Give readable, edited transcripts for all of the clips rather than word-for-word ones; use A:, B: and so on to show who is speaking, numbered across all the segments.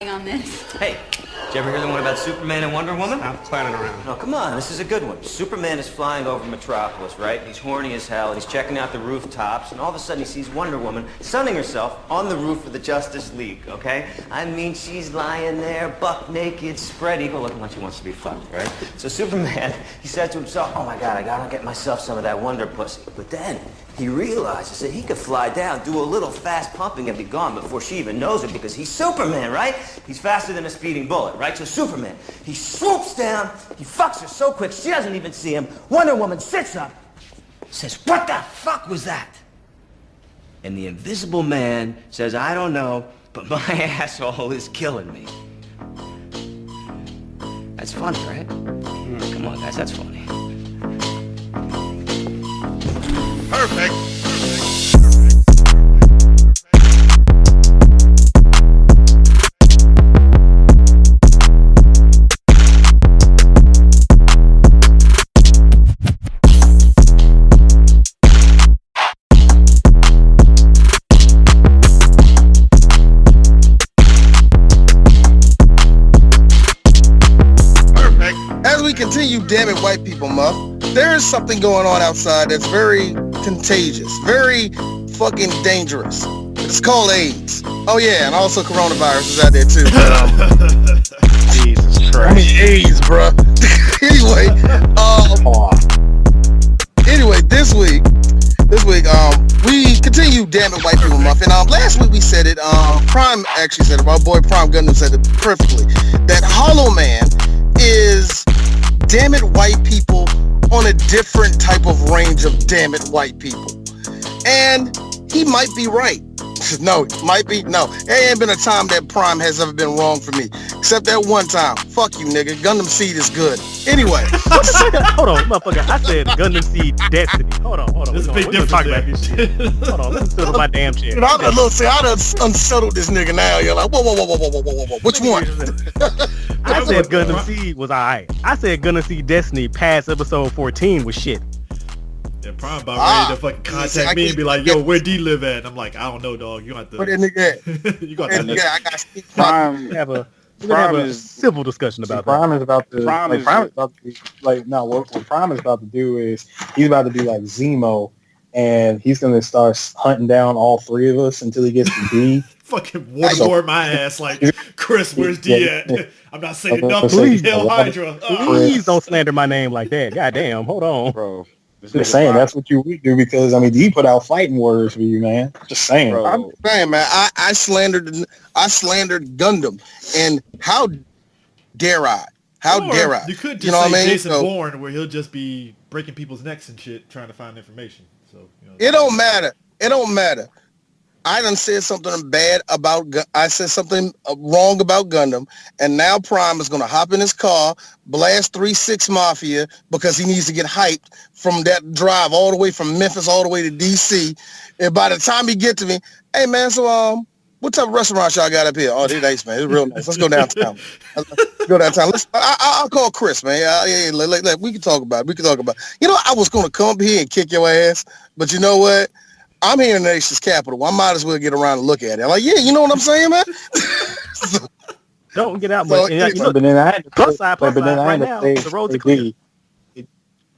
A: on this.
B: Hey, did you ever hear the one about Superman and Wonder Woman?
C: I'm planning around.
B: Oh, come on, this is a good one. Superman is flying over Metropolis, right? He's horny as hell, he's checking out the rooftops, and all of a sudden he sees Wonder Woman sunning herself on the roof of the Justice League, okay? I mean, she's lying there, buck naked, spread eagle, looking like she wants to be fucked, right? So Superman, he said to himself, oh my God, I gotta get myself some of that Wonder Pussy. But then, he realizes that he could fly down, do a little fast pumping, and be gone before she even knows it, because he's Superman, right? He's faster than a speeding bullet, right? So Superman, he swoops down, he fucks her so quick she doesn't even see him. Wonder Woman sits up, says, what the fuck was that? And the Invisible Man says, I don't know, but my asshole is killing me. That's funny, right? Come on, guys, that's funny.
D: Perfect.
E: As we continue, damn it, white people month, there is something going on outside that's very contagious, very fucking dangerous. It's called AIDS. Oh yeah, and also coronavirus is out there too.
C: Jesus Christ.
E: I mean AIDS, bruh. Anyway, this week, we continue damn it, white people month, and last week we said it. Prime actually said it. My boy Prime Gundam said it perfectly. That Hollow Man is damn it, white people on a different type of range of damn it, white people. And he might be right. No, might be. No, there ain't been a time that Prime has ever been wrong for me. Except that one time. Fuck you, nigga. Gundam Seed is good. Anyway.
C: Hold on, motherfucker. I said Gundam Seed Destiny. Hold on.
D: There's a big difference
C: talk
D: there.
C: about this shit. Hold on, let's settle my damn shit.
E: I done unsettled this nigga now. You're like, whoa. Which one?
C: I said Gundam Seed was alright. I said Gundam Seed Destiny past episode 14 was shit.
D: Yeah, Prime about ready to fucking contact me and be like, yo, where D live at? And I'm like, I don't know, dog. You got to...
E: Where that nigga at?
D: You got to...
E: I got to speak.
F: Prime.
C: We're gonna have a civil discussion about that.
F: Prime is about to. Prime is about to. Like, no, what Prime is about to do is he's about to do like Zemo, and he's gonna start hunting down all three of us until he gets to D.
D: Fucking waterboard my ass like, Chris, where's D at? I'm not saying nothing.
C: Please,
D: Hell Hydra.
C: Please don't slander my name like that. Goddamn, hold on,
F: Bro. Just saying, that's what you would do because I mean, D put out fighting words for you, man. Just saying, bro.
E: I'm saying, man, I slandered Gundam, and how dare I? How dare I?
D: You could just
E: you know
D: say
E: what I mean?
D: Jason Bourne, where he'll just be breaking people's necks and shit, trying to find information. So
E: it don't matter. It don't matter. I done said something bad about. I said something wrong about Gundam, and now Prime is gonna hop in his car, blast 3-6 Mafia because he needs to get hyped from that drive all the way from Memphis all the way to DC. And by the time he get to me, hey man, so what type of restaurant y'all got up here? Oh, they're nice, man. It's real nice. Let's go downtown. Let's go downtown. I'll call Chris, man. Yeah, we can talk about it. You know, I was gonna come up here and kick your ass, but you know what? I'm here in the nation's capital. I might as well get around and look at it. I'm like, yeah, you know what I'm saying, man?
C: don't get out.
E: So,
C: But
F: then I had to
C: plus side
F: right
C: now. The roads are clear.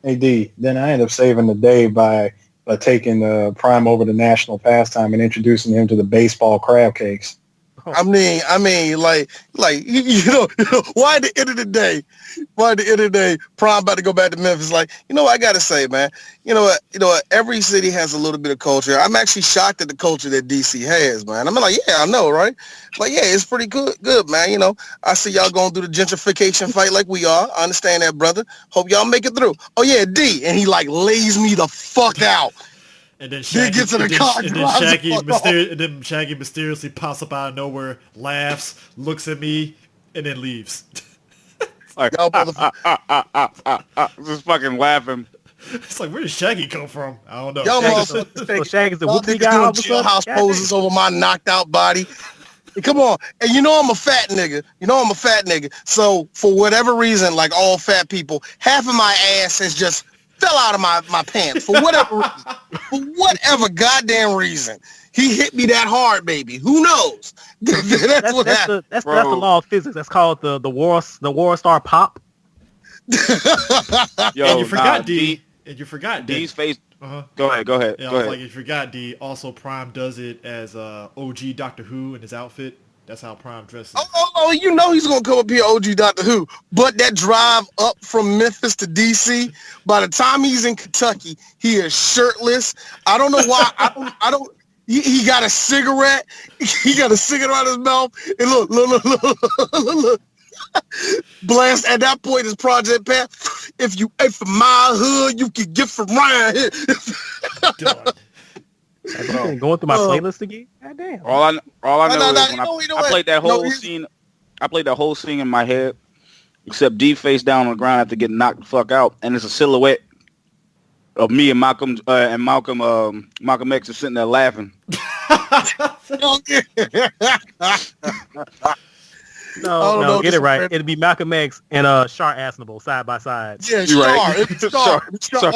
F: AD. Then I ended up saving the day by taking Prime over to National Pastime and introducing him to the baseball crab cakes.
E: I mean, like you know, why at the end of the day, Prime about to go back to Memphis? Like, you know what I gotta say, man. You know what? Every city has a little bit of culture. I'm actually shocked at the culture that DC has, man. I'm like, yeah, I know, right? Like, yeah, it's pretty good, man. You know, I see y'all going through the gentrification fight like we are. I understand that, brother. Hope y'all make it through. Oh yeah, D, and he like lays me the fuck out.
D: And then Shaggy
E: gets in the car,
D: and then Shaggy mysteriously pops up out of nowhere, laughs, looks at me, and then leaves.
F: Like, just fucking laughing.
D: It's like, where did Shaggy come from? I don't know.
E: Y'all
C: So Shaggy's the whoopie guy.
E: doing jailhouse poses over my knocked out body. Come on. And you know I'm a fat nigga. So for whatever reason, like all fat people, half of my ass has just fell out of my pants for whatever reason. For whatever goddamn reason. He hit me that hard, baby. Who knows? That's what happened.
C: That's the law of physics. That's called the war star pop.
D: Yo, and you forgot D. And you forgot
A: D's face.
D: Uh-huh.
A: Go ahead.
D: Yeah, I was like, you forgot D. Also, Prime does it as OG Doctor Who in his outfit. That's how Prime dresses.
E: Oh, you know he's gonna come up here, OG Doctor Who. But that drive up from Memphis to DC, by the time he's in Kentucky, he is shirtless. I don't know why. I don't. He got a cigarette. He got a cigarette in his mouth. And look. Blast at that point is Project Pat. If you ain't from my hood, you can get from around here.
C: Going through my playlist again. God damn.
A: All I know is when I played that whole scene. I played that whole scene in my head, except D face down on the ground after getting knocked the fuck out, and it's a silhouette of me and Malcolm X is sitting there laughing.
C: No, get it right. It'd be Malcolm X and Char Aznable side by side.
E: Yeah, Char.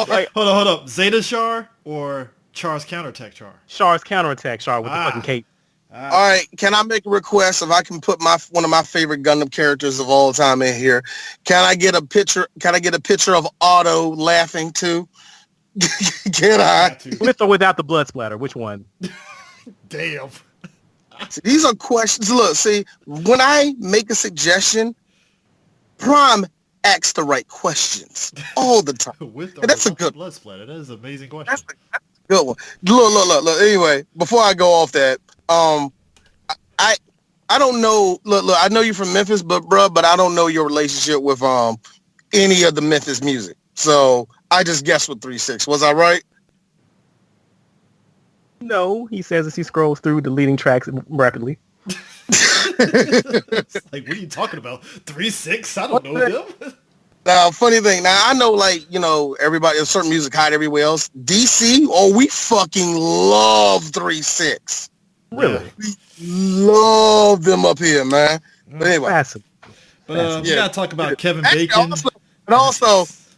D: Right. Hold up. Zeta Char or Char's counterattack Char?
C: Char's counterattack Char with the fucking cape.
E: All right, can I make a request? If I can put one of my favorite Gundam characters of all time in here, can I get a picture? Can I get a picture of Otto laughing too? Can I?
C: With or without the blood splatter? Which one?
D: Damn.
E: See, these are questions. Look, see, when I make a suggestion, Prime asks the right questions all the time. That's a good
D: blood splatter. That is an amazing question.
E: That's a good one. Look. Anyway, before I go off that, I don't know. Look, I know you're from Memphis, but I don't know your relationship with any of the Memphis music. So I just guessed with 3-6. Was I right?
C: No, he says as he scrolls through deleting tracks rapidly.
D: Like, what are you talking about? 3-6? I don't know him.
E: Now, funny thing. Now, I know, everybody, certain music hot everywhere else. DC, we fucking love 3-6.
C: Really?
E: We love them up here, man. But anyway.
D: But we gotta talk about Kevin Bacon.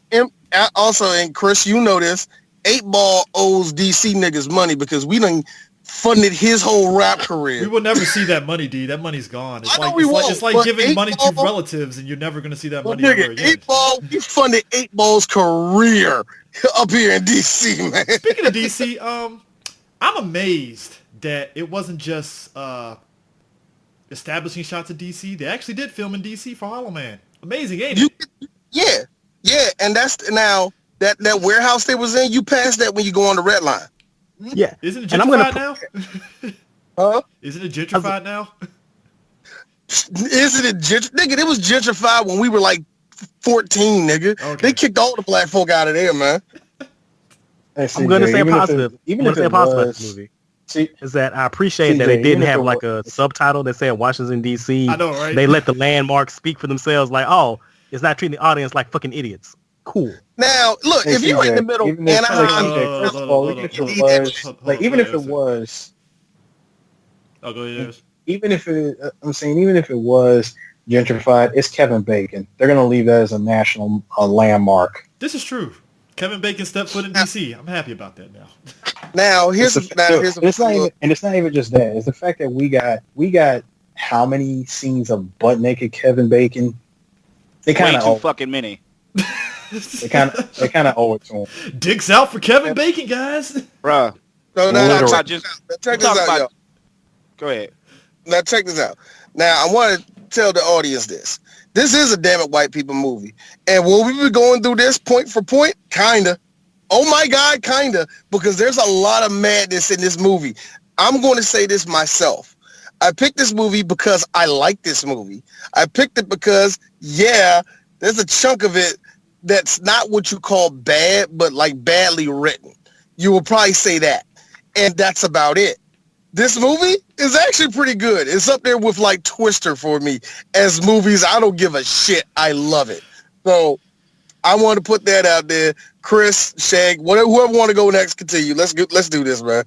E: And Chris, you know this. 8-Ball owes DC niggas money because we done funded his whole rap career.
D: We will never see that money, D. That money's gone. It's like giving money to relatives, and you're never going to see that money ever again.
E: 8-Ball, we funded 8-Ball's career up here in DC, man.
D: Speaking of DC, I'm amazed that it wasn't just establishing shots of DC. They actually did film in DC for Hollow Man. Amazing, ain't it?
E: Yeah, and that's now that warehouse they was in. You pass that when you go on the red line.
C: Yeah,
D: isn't it gentrified now?
E: Huh?
D: Isn't it gentrified now?
E: Isn't it nigga? It was gentrified when we were like 14, nigga. Okay. They kicked all the black folk out of there, man.
C: I'm gonna say positive. Even if it was movie. See, is that I appreciate that they didn't have like a subtitle that said Washington DC.
D: I know, right?
C: They let the landmarks speak for themselves. Like, oh, it's not treating the audience like fucking idiots. Cool.
E: Now, look, if you're in the middle,
F: even if it was,
D: oh, go ahead.
F: Even if it was gentrified, it's Kevin Bacon. They're gonna leave that as a national landmark.
D: This is true. Kevin Bacon stepped foot in DC. I'm happy about that now.
E: Now
F: it's not even just that. It's the fact that we got how many scenes of butt naked Kevin Bacon? They kind of
A: too fucking many.
F: They kind of owe it to him.
D: Dicks out for Kevin Bacon, guys.
A: Bruh.
E: No, check this out, yo.
A: Go ahead.
E: Now check this out. Now I want to tell the audience this. This is a damn it white people movie. And will we be going through this point for point? Kinda. Oh my God, kinda. Because there's a lot of madness in this movie. I'm going to say this myself. I picked this movie because I like this movie. I picked it because, there's a chunk of it that's not what you call bad, but like badly written. You will probably say that. And that's about it. This movie is actually pretty good. It's up there with like Twister for me. As movies, I don't give a shit. I love it. So I want to put that out there. Chris, Shag, whoever want to go next, continue. Let's do this, man.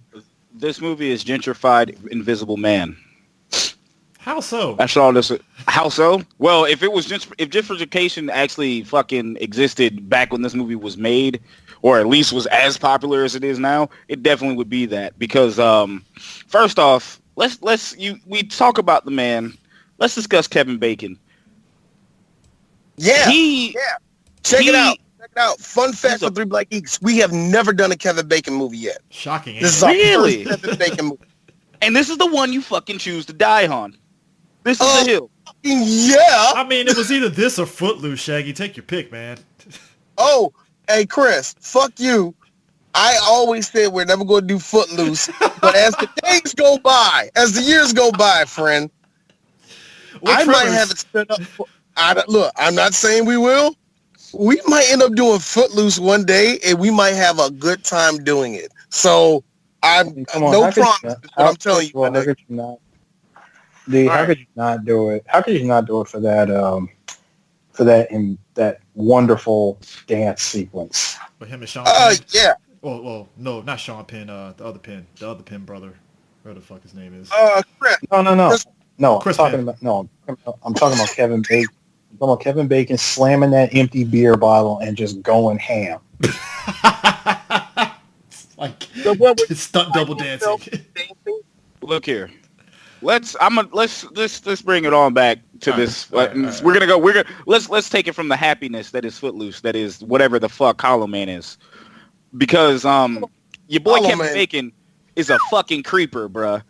A: This movie is Gentrified Invisible Man.
D: How so?
A: I saw this. How so? Well, if Gentrification actually fucking existed back when this movie was made, or at least was as popular as it is now, it definitely would be that. Because first off, we talk about the man. Let's discuss Kevin Bacon.
E: Yeah. Check it out. Fun fact for Three Black Geeks: we have never done a Kevin Bacon movie yet.
D: Shocking.
E: This is our first Kevin Bacon movie.
A: And this is the one you fucking choose to die on. This is the hill.
E: Yeah.
D: I mean, it was either this or Footloose, Shaggy. Take your pick, man.
E: Oh, hey, Chris, fuck you. I always said we're never going to do Footloose. But as the days go by, as the years go by, friend, I might have it spent up. Look, I'm not saying we will. We might end up doing Footloose one day, and we might have a good time doing it. So, no promise, but I'm telling you.
F: How could you not? How could you not do it? How could you not do it for that? That wonderful dance sequence.
D: With him and Sean Penn?
E: Yeah.
D: Well, no, not Sean Penn. The other Penn brother. Whatever the fuck his name is.
E: Chris.
F: No.
E: Chris
F: I'm talking about Kevin Bacon. I'm talking about Kevin Bacon slamming that empty beer bottle and just going ham.
D: Like stunt double dancing.
A: Look here. Let's bring it on back to this. Let's take it from the happiness that is Footloose, that is whatever the fuck Hollow Man is, because your boy Kevin Bacon is a fucking creeper, bruh.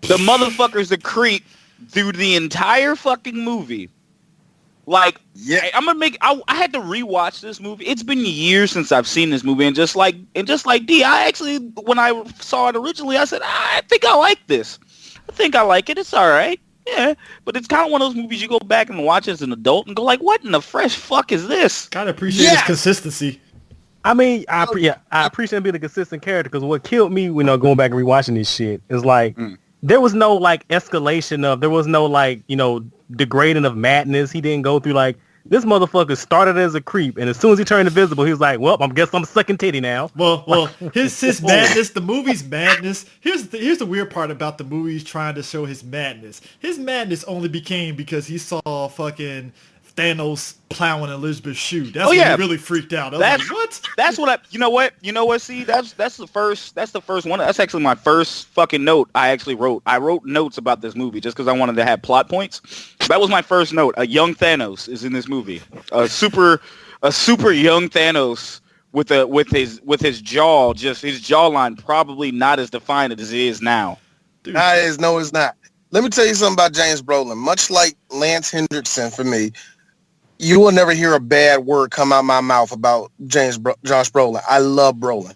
A: The motherfucker's a creep through the entire fucking movie. Like, yeah, I had to rewatch this movie. It's been years since I've seen this movie, and just like D, I actually, when I saw it originally, I said, I think I like this. I think I like it. It's all right. Yeah, but it's kind of one of those movies you go back and watch as an adult and go like, what in the fresh fuck is this?
D: Gotta appreciate his consistency.
C: I mean, I appreciate him being a consistent character, because what killed me when going back and rewatching this shit is like, there was no like escalation there was no like, degrading of madness. He didn't go through like, this motherfucker started as a creep, and as soon as he turned invisible, he was like, well, I guess I'm sucking titty now.
D: Well, his madness, the movie's madness. Here's the weird part about the movie's trying to show his madness. His madness only became because he saw fucking Thanos plowing Elizabeth's shoe. That's when he really freaked out.
A: That's like, what? That's what you know what? See, that's the first one. That's actually my first fucking note I actually wrote. I wrote notes about this movie just because I wanted to have plot points. That was my first note. A young Thanos is in this movie. A super young Thanos with his jaw, just his jawline probably not as defined as it is now.
E: Dude. No, it's not. Let me tell you something about James Brolin. Much like Lance Hendrickson for me, you will never hear a bad word come out my mouth about Josh Brolin. I love Brolin.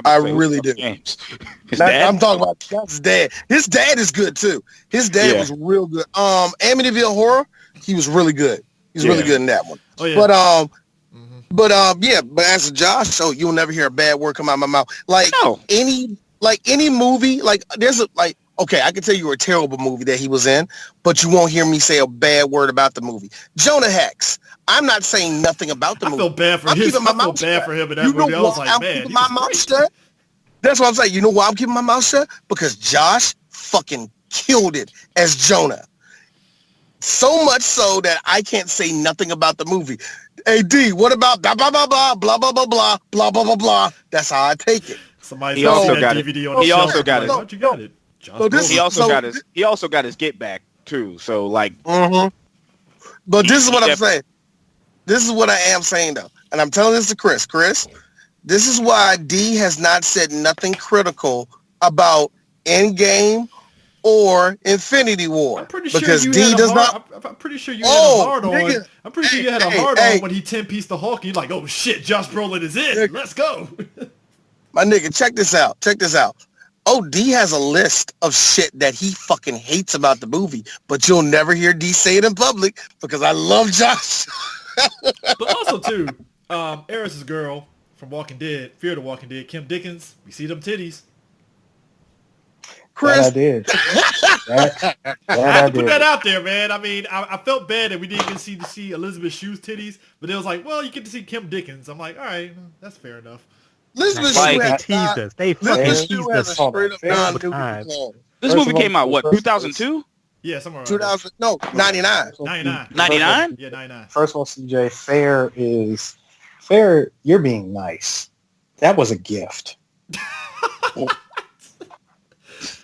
E: I really do. I'm talking about his dad. His dad is good too. His dad was real good. Amityville Horror, he was really good. He's really good in that one. Oh, yeah. But as a Josh, you'll never hear a bad word come out my mouth. Any movie, okay, I can tell you a terrible movie that he was in, but you won't hear me say a bad word about the movie. Jonah Hex. I'm not saying nothing about the movie.
D: I feel bad for him in that movie. I was like, man,
E: my mouth shut. That's what I'm saying. You know why I'm keeping my mouth shut? Because Josh fucking killed it as Jonah. So much so that I can't say nothing about the movie. Hey, D, what about blah, blah, blah, blah, blah, blah, blah, blah, blah, blah, blah, blah. That's how I take it.
D: He also got it.
A: He also got it.
D: How'd you got it?
A: He also got his get back too. So like,
E: but this is what I'm saying. This is what I am saying though, and I'm telling this to Chris. Chris, this is why D has not said nothing critical about Endgame or Infinity War.
D: I'm pretty sure
E: because
D: you
E: D
D: had
E: does not.
D: I'm pretty sure you had a hard on. I'm pretty sure you had a hard on when he 10-pieced the Hulk. You're like, oh shit, Josh Brolin is in. Let's go.
E: My nigga, check this out. D has a list of shit that he fucking hates about the movie, but you'll never hear D say it in public because I love Josh.
D: But also too, Eris's girl from Walking Dead, Fear the Walking Dead, Kim Dickens. We see them titties.
E: Chris,
F: that I did.
D: I had to put that out there, man. I mean, I felt bad that we didn't get to see Elizabeth Shue's titties, but it was like, well, you get to see Kim Dickens. I'm like, all right, that's fair enough.
E: Elizabeth Shue teased us.
C: They fucking teased us all the
A: time. This movie came out, what, 2002?
D: Yeah, somewhere around
E: 2000. No, 99.
D: 99.
A: 99?
D: Yeah, 99.
F: First of all, CJ, fair. You're being nice. That was a gift.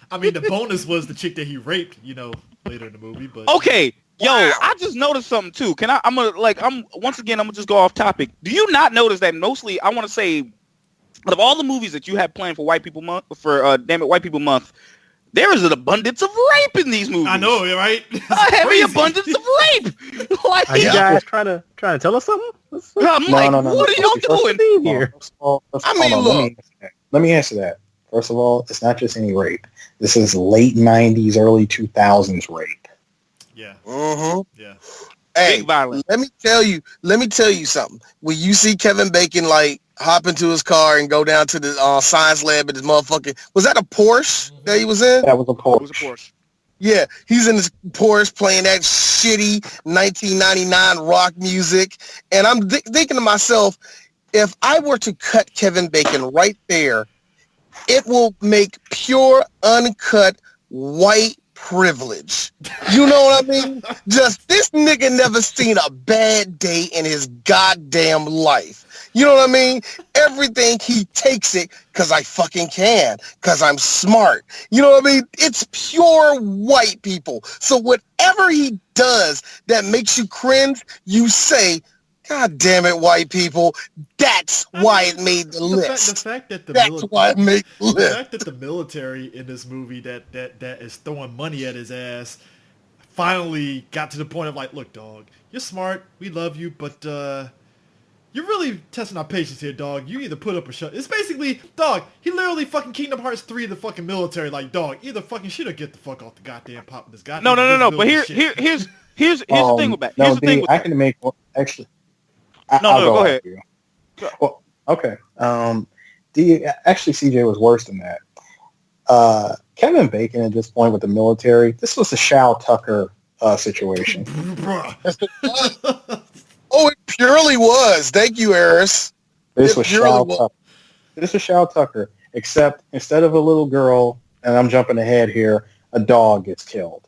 D: I mean, the bonus was the chick that he raped, later in the movie. But
A: Okay, yo, I just noticed something too. I'm gonna just go off topic. Do you not notice that mostly? I want to say, out of all the movies that you have planned for White People Month, Damn It White People Month, there is an abundance of rape in these movies.
D: I know, right?
A: A heavy abundance of rape. Like,
C: Are you guys trying to tell us something?
A: I'm what are y'all doing
C: here?
F: Let me answer that. First of all, it's not just any rape. This is late 90s, early 2000s rape.
D: Yeah.
E: Mm-hmm.
D: Yeah.
E: Hey,
A: big violence.
E: Let me tell you something. When you see Kevin Bacon hop into his car and go down to the science lab at his motherfucking, was that a Porsche that he was in?
F: That was a Porsche.
A: It was a Porsche.
E: Yeah, he's in his Porsche playing that shitty 1999 rock music. And I'm thinking to myself, if I were to cut Kevin Bacon right there, it will make pure, uncut, white privilege. You know what I mean? Just this nigga never seen a bad day in his goddamn life. You know what I mean? Everything he takes it because I fucking can, because I'm smart. You know what I mean? It's pure white people. So whatever he does that makes you cringe, you say, God damn it, white people. That's why it made the list.
D: The fact that
E: That's why it made the list.
D: The fact that the military in this movie that is throwing money at his ass finally got to the point of look, dog, you're smart, we love you, but you're really testing our patience here, dog. You either put up or shut. It's basically, dog, he literally fucking Kingdom Hearts 3 the fucking military, dog, either fucking shit or get the fuck off the goddamn pop with this goddamn.
A: No. But here's the thing with that. Here's the thing with
F: I
A: that.
F: can make one, actually.
A: Go ahead.
F: Well, okay. Actually, CJ was worse than that. Kevin Bacon at this point with the military, this was a Shao Tucker situation.
E: Oh, it purely was. Thank you, Eris.
F: This was Shao Tucker, except instead of a little girl, and I'm jumping ahead here, a dog gets killed.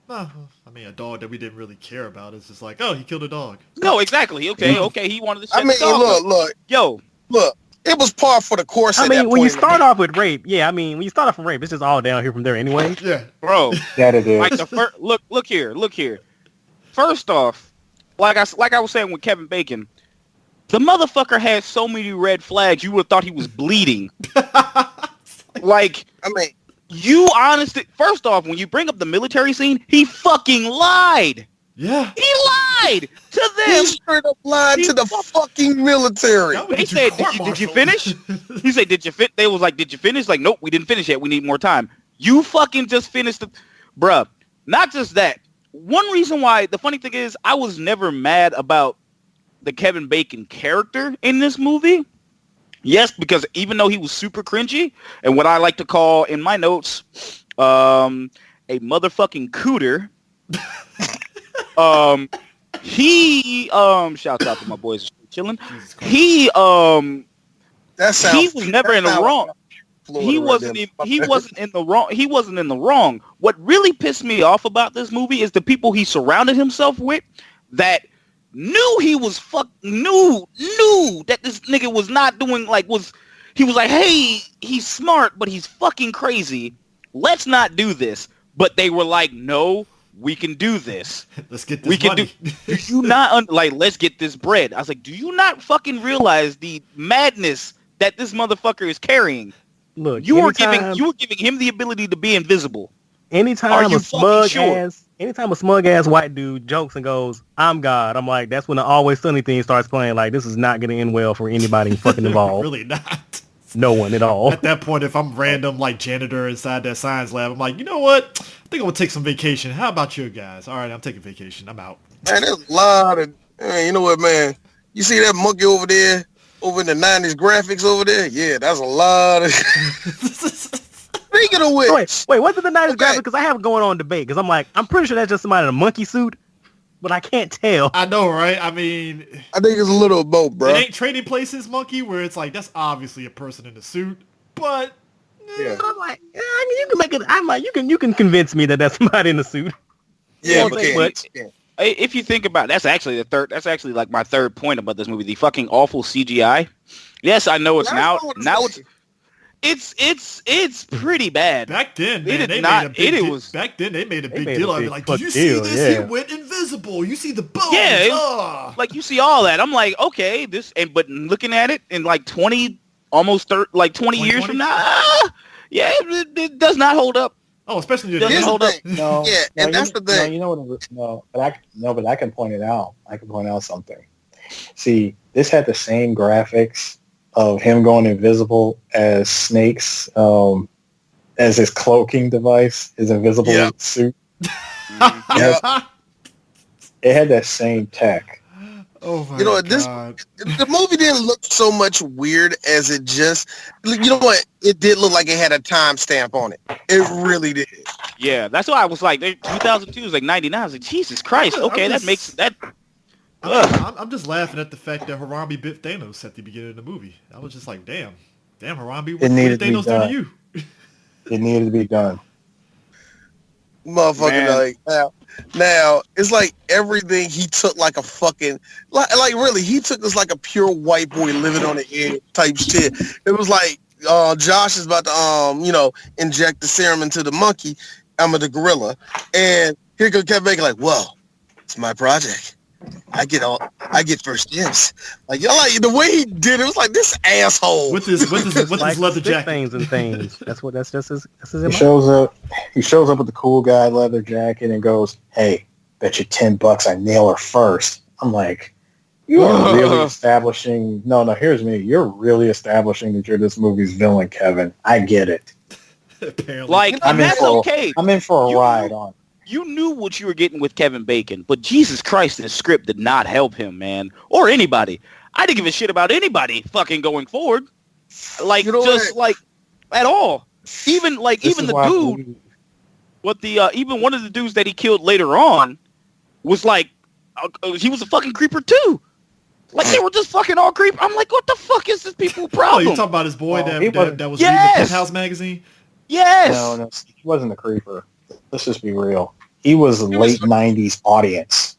D: I mean, a dog that we didn't really care about. It's just like, oh, he killed a dog.
A: No, exactly. Okay, he wanted to set
E: I mean,
A: the dog.
E: Look, it was par for the course.
C: I mean, when you start off with rape, when you start off with rape, it's just all downhill from there anyway.
D: Yeah,
A: bro.
F: That it is.
A: Like the first, look here. First off, like I was saying with Kevin Bacon, the motherfucker had so many red flags. You would have thought he was bleeding. You honestly, first off, when you bring up the military scene, he fucking lied.
D: Yeah.
A: He lied to them.
E: He straight up lied to the fucking military.
A: They said, did you finish? He said, did you fit? They was like, did you finish? Like, nope, we didn't finish yet. We need more time. You fucking just finished bruh. Not just that. One reason why, the funny thing is, I was never mad about the Kevin Bacon character in this movie. Yes, because even though he was super cringy and what I like to call in my notes, a motherfucking cooter. Shouts out to my boys chilling. He was never in the wrong. He wasn't in the wrong. What really pissed me off about this movie is the people he surrounded himself with that knew he was knew that this nigga was not doing he was like, hey, he's smart, but he's fucking crazy. Let's not do this. But they were like, no, we can do this.
D: Let's get this money.
A: Do you not let's get this bread? I was like, do you not fucking realize the madness that this motherfucker is carrying?
C: Look,
A: you were giving him the ability to be invisible.
C: Anytime a smug ass white dude jokes and goes, I'm God, I'm like, that's when the Always Sunny thing starts playing. Like, this is not going to end well for anybody fucking involved.
D: Really not.
C: No one at all.
D: At that point, if I'm random janitor inside that science lab, I'm like, you know what? I think I'm gonna take some vacation. How about you guys? All right, I'm taking vacation. I'm out.
E: Man, there's a lot of, you know what, man? You see that monkey over there, over in the 90s graphics over there? Yeah, that's a lot of... Speaking of which...
C: Wait, what's the 90s graphics? Because I have going on debate. Because I'm pretty sure that's just somebody in a monkey suit. But I can't tell.
D: I know, right? I mean...
E: I think it's a little of both, bro.
D: It ain't Trading Places monkey where it's like, that's obviously a person in a suit. But
F: Yeah.
C: I'm like, you can make it. I'm like, you can convince me that that's somebody in a suit.
E: Yeah,
A: but if you think about it, that's actually like my third point about this movie, the fucking awful CGI. Yes, I know it's now it's pretty bad.
D: Back then, man,
A: Back then
D: they made a big deal of it. Like, did you see this?
C: Yeah.
D: He went invisible. You see the bones.
A: Yeah, like you see all that. I'm like, okay, but looking at it in like 20 years from now, it does not hold up.
D: Oh, especially
E: Here's the thing.
F: No,
E: yeah, and that's the thing.
F: No, you know what? But I can point it out. I can point out something. See, this had the same graphics of him going invisible as Snake's, as his cloaking device, his invisible suit. It had that same tech.
D: Oh my God.
E: The movie didn't look so much weird as it just, you know what? It did look like it had a timestamp on it. It really did.
A: Yeah, that's why I was like, 2002 was like 99. I was like, Jesus Christ. Okay, that makes that.
D: I'm just laughing at the fact that Harambe bit Thanos at the beginning of the movie. I was just like, damn, Harambe, what did Thanos do to you?
F: It needed to be done.
E: Motherfucker, like now it's like everything he took like a fucking like really he took this like a pure white boy living on the edge type shit. It was like Josh is about to inject the serum into the monkey, the gorilla, and here goes Kevin Bacon like, well, it's my project. I get first dibs. Like the way he did it was like this asshole
D: with his
C: like
D: leather jacket
C: things and things. That's his.
F: He shows up with the cool guy leather jacket and goes, "Hey, bet you $10 I nail her first." I'm like, you are really establishing. No, here's me. You're really establishing that you're this movie's villain, Kevin. I get it.
D: Apparently,
A: like that's okay.
F: I'm in for a ride on.
A: You knew what you were getting with Kevin Bacon, but Jesus Christ, the script did not help him, man, or anybody. I didn't give a shit about anybody fucking going forward, like like at all. Even the dude, even one of the dudes that he killed later on was like, he was a fucking creeper too. Like they were just fucking all creep. I'm like, what the fuck is this people's problem?
D: Oh, you talking about his boy that was reading the Penthouse magazine?
A: Yes.
F: No, he wasn't a creeper. Let's just be real. He was a late 90s audience.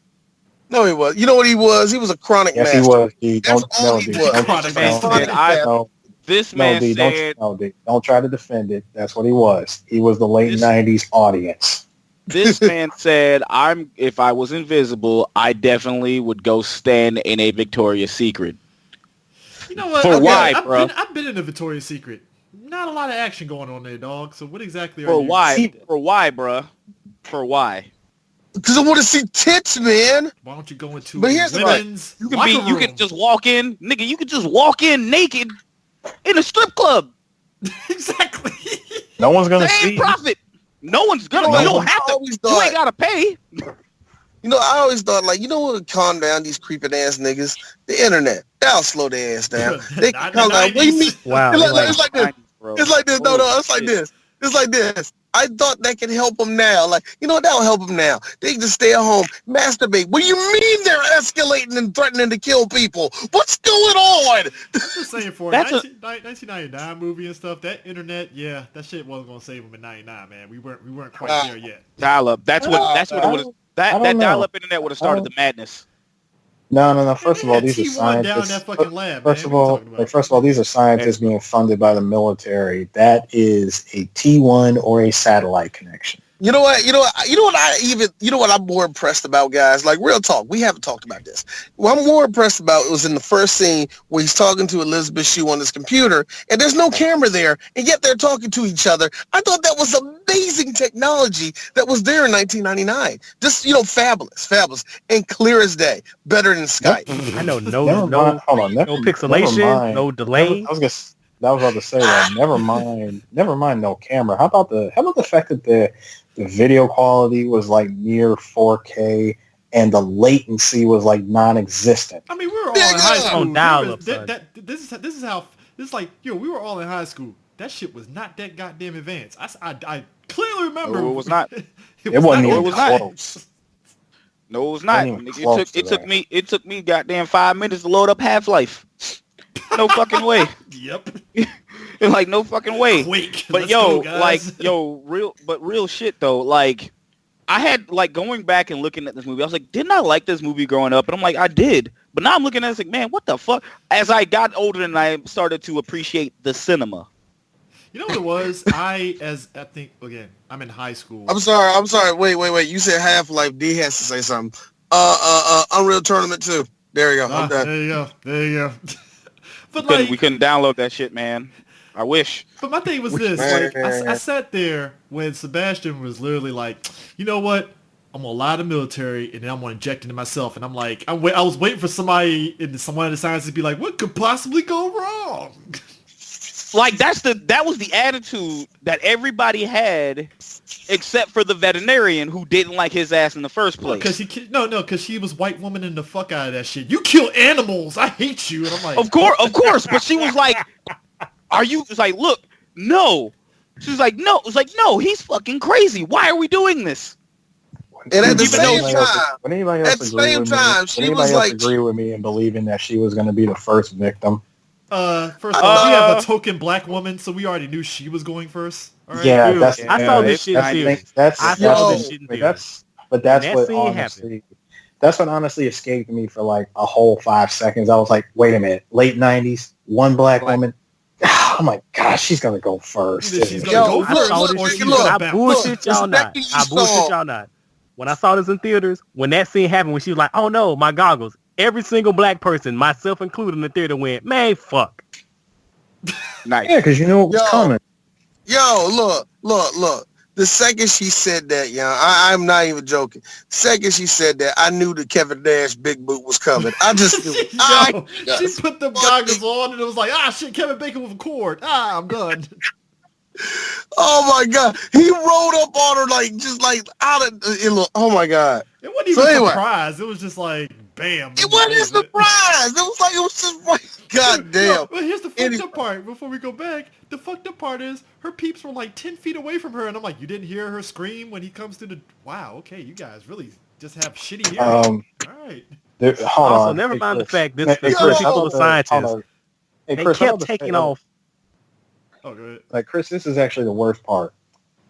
E: No, he was. You know what he was? He was a chronic master.
F: He was. Dude. Don't try to defend it. That's what he was. He was the late 90s audience.
A: This man said, if I was invisible, I definitely would go stand in a Victoria's Secret.
D: You know what? I've been in a Victoria's Secret. Not a lot of action going on there, dog. So what exactly are you?
A: For why, bruh? For why?
E: Because I want to see tits, man.
D: Why don't you go into
E: women's
D: locker room?
A: You can just walk in, nigga. You can just walk in naked in a strip club.
D: Exactly.
F: No one's gonna see.
A: Profit. No one's gonna. You don't have to. You ain't gotta pay.
E: You know, I always thought, like, you know what would calm down these creeping ass niggas? The internet. That'll slow their ass down. They can calm down. What do you mean?
C: Wow.
E: It's like this. It's like this. No, it's like this. It's like this. I thought that could help them now. Like, you know what? That'll help them now. They can just stay at home, masturbate. What do you mean they're escalating and threatening to kill people? What's going on?
D: I'm just saying, for a 1999 movie and stuff, that internet, that shit wasn't gonna save them in '99, man. We weren't quite there yet.
A: Dial up. That's what it was. That dial up internet would have started the madness.
F: No. First of all, these are scientists.
D: Down that fucking lab,
F: first of all, these are scientists being funded by the military. That is a T1 or a satellite connection.
E: You know what I'm more impressed about, guys? Like, real talk. We haven't talked about this. What I'm more impressed about was in the first scene where he's talking to Elizabeth Shue on his computer, and there's no camera there, and yet they're talking to each other. I thought that was amazing technology that was there in 1999. Just, fabulous, and clear as day. Better than Skype.
C: I know, no pixelation, no delay.
F: I was about to say that. Never mind, no camera. How about the fact that the video quality was like near 4K and the latency was like non-existent?
D: I mean, we were all in high school. We were all in high school. That shit was not that goddamn advanced. I clearly remember.
A: No, it was not.
F: It wasn't even close.
A: No, it was not. It took me goddamn 5 minutes to load up Half-Life. No fucking way.
D: Yep.
A: Like no fucking way.
D: Quick,
A: but
D: let's
A: yo,
D: go,
A: like
D: guys.
A: real shit though. Like I had like going back and looking at this movie, I was like, didn't I like this movie growing up? And I'm like, I did. But now I'm looking at it like, man, what the fuck? As I got older and I started to appreciate the cinema.
D: You know what it was? I think again, I'm in high school.
E: I'm sorry. Wait. You said Half-Life. D has to say something. Unreal Tournament 2. There you go. I'm done.
D: There you go. But
A: We couldn't download that shit, man. I wish.
D: But my thing was this. Like, I sat there when Sebastian was literally like, you know what? I'm going to lie to the military, and then I'm going to inject into myself. And I'm like, I was waiting for somebody in someone in the science to be like, what could possibly go wrong?
A: Like, that was the attitude that everybody had, except for the veterinarian who didn't like his ass in the first place.
D: Because she was white woman in the fuck out of that shit. You kill animals. I hate you. And I'm like,
A: of course. But she was like, are you? It's like, look, no. She was like, no. It's like, no, he's fucking crazy. Why are we doing this?
E: And at the same time,
F: she was like, agree with me in believing that she was going to be the first victim.
D: First of all, we have a token black woman, so we already knew she was going first. All right?
F: Yeah,
C: I saw this shit.
F: That's what honestly escaped me for like a whole 5 seconds. I was like, wait a minute, late 90s, one black woman. Oh my gosh, she's gonna go first.
D: She's gonna go first.
C: I bullshit y'all not. When I saw this in theaters, when that scene happened, when she was like, "Oh no, my goggles," every single black person, myself included, in the theater went, "Man, fuck."
A: Nice.
F: Yeah, because you know what was coming.
E: Yo, look. The second she said that, I'm not even joking. Second she said that, I knew the Kevin Nash big boot was coming. I just knew it.
D: She put them goggles on and it was like, shit, Kevin Bacon with a cord. I'm done.
E: Oh my god, he rolled up on her like just like out of it. Oh my god,
D: it wasn't even a surprise. It was just like bam.
E: It wasn't a surprise. It was just like god damn.
D: No, but here's the fucked up part. Before we go back, the fucked up part is her peeps were like 10 feet away from her, and I'm like, you didn't hear her scream when he comes to the. Wow, okay, you guys really just have shitty hearing. All right.
C: Also, never mind the fact this people are scientists. They kept taking off.
D: Oh, go ahead.
F: Like Chris, this is actually the worst part.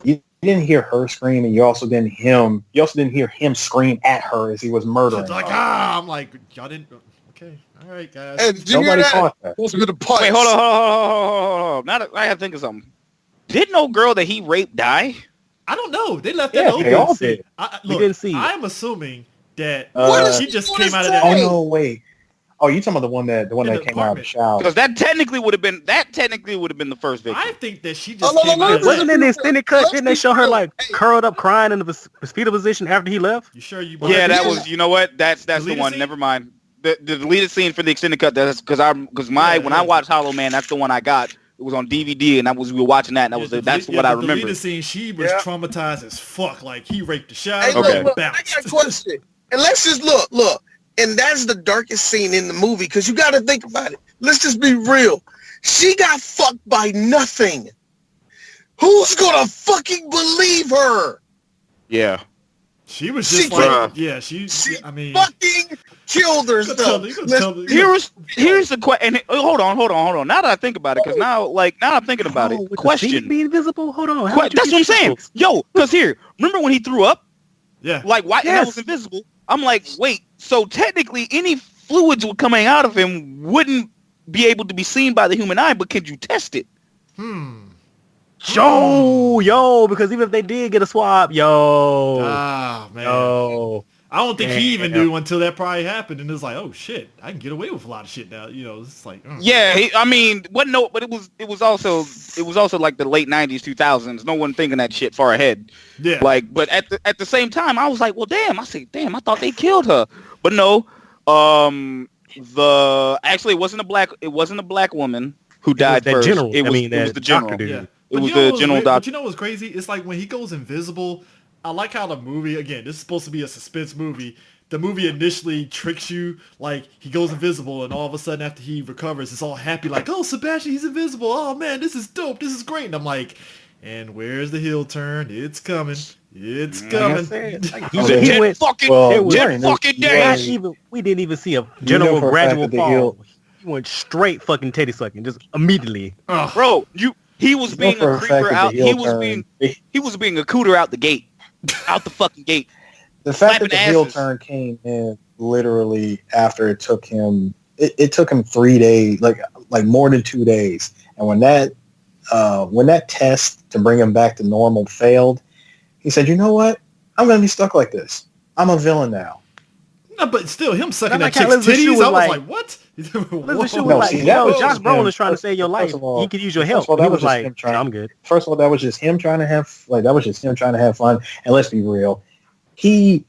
F: You didn't hear her scream, and you also didn't hear him scream at her as he was murdering.
D: It's like I'm like, y'all didn't. Okay, all right, guys.
E: Hey, did you hear that? Wait,
A: hold on. Now I have to think of something. Did no girl that he raped die?
D: I don't know. They left that open.
F: They all did.
C: We didn't see.
D: I'm assuming that she just came out of
F: that. Oh no, wait. Oh, you talking about the one that came out of the shower?
A: Because that technically would have been the first victim.
D: I think that she just came out of
C: wasn't in the extended cut. Didn't they show her like curled up crying in the fetal position after he left?
D: You sure you?
A: Yeah, that was. You know what? That's the one. Never mind. The deleted scene for the extended cut. That's because when I watched Hollow Man, that's the one I got. It was on DVD, and we were watching that, and that's what I remember.
D: The scene, she was traumatized as fuck. Like he raped the shower.
E: Hey, look, I got a question. And let's just look. And that's the darkest scene in the movie because you got to think about it. Let's just be real. She got fucked by nothing. Who's gonna fucking believe her?
A: Yeah.
D: She was just she
E: fucking killed herself.
A: Here's the question. Hold on. Now that I think about it, because now I'm thinking about it. Question.
C: Being visible? Hold on.
A: That's what I'm saying. Yo, because remember when he threw up?
D: Yeah.
A: Like, why? That was invisible. I'm like, wait. So technically, any fluids coming out of him wouldn't be able to be seen by the human eye, but could you test it?
C: Yo, because even if they did get a swab,
D: man.
C: Yo.
D: I don't think he even knew until that probably happened, and it's like, oh shit, I can get away with a lot of shit now. You know, it's like,
A: yeah. But it was also like the late 90s, 2000s. No one thinking that shit far ahead.
D: Yeah.
A: Like, but at the same time, I was like, well, damn. I thought they killed her, but no. Actually, it wasn't a black woman who died first. It was the general.
D: Yeah.
A: It was the general doctor.
D: But you know what's crazy? It's like when he goes invisible. I like how the movie, again, this is supposed to be a suspense movie. The movie initially tricks you, like, he goes invisible, and all of a sudden after he recovers, it's all happy, like, oh, Sebastian, he's invisible. Oh, man, this is dope. This is great. And I'm like, and where's the heel turn? It's coming. It's coming.
C: He went fucking day. We didn't even see a general gradual fall. He went straight fucking titty sucking, just immediately.
A: Bro, he was being a creeper out. He was being a cooter out the gate, out the fucking gate.
F: The fact that the heel turn came in literally after it took him 3 days, like more than 2 days, and when that test to bring him back to normal failed, he said, "You know what? I'm gonna be stuck like this. I'm a villain now."
D: No, but still, him sucking that chick's titties, I was like, "What?"
C: Josh Brolin is trying to save your life. He could use your help. He was like, "I'm good."
F: First of all, that was just him trying to have fun. And let's be real, she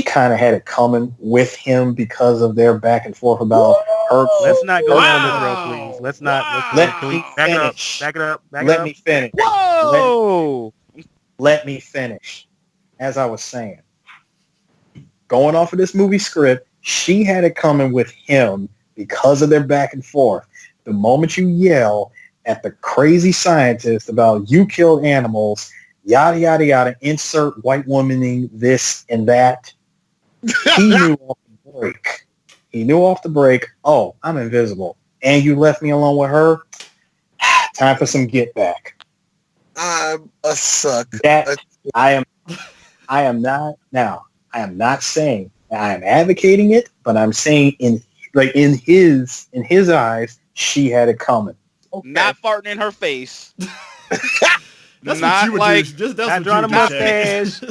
F: kind of had it coming with him because of their back and forth about her.
C: Let's not go down this road, please. Let's not.
F: Let me finish.
C: Back it up.
F: Let me finish.
A: Whoa!
F: Let me finish. As I was saying, going off of this movie script, she had it coming with him because of their back and forth. The moment you yell at the crazy scientist about you killed animals, yada, yada, yada, insert white womaning this and that, he knew off the break, oh, I'm invisible. And you left me alone with her? Time for some get back.
E: I'm a suck.
F: I am not saying I am advocating it, but I'm saying in his eyes, she had it coming.
A: Okay. Not farting in her face.
D: That's
A: not
D: what you would
A: like
D: do.
C: That's drawing a mustache.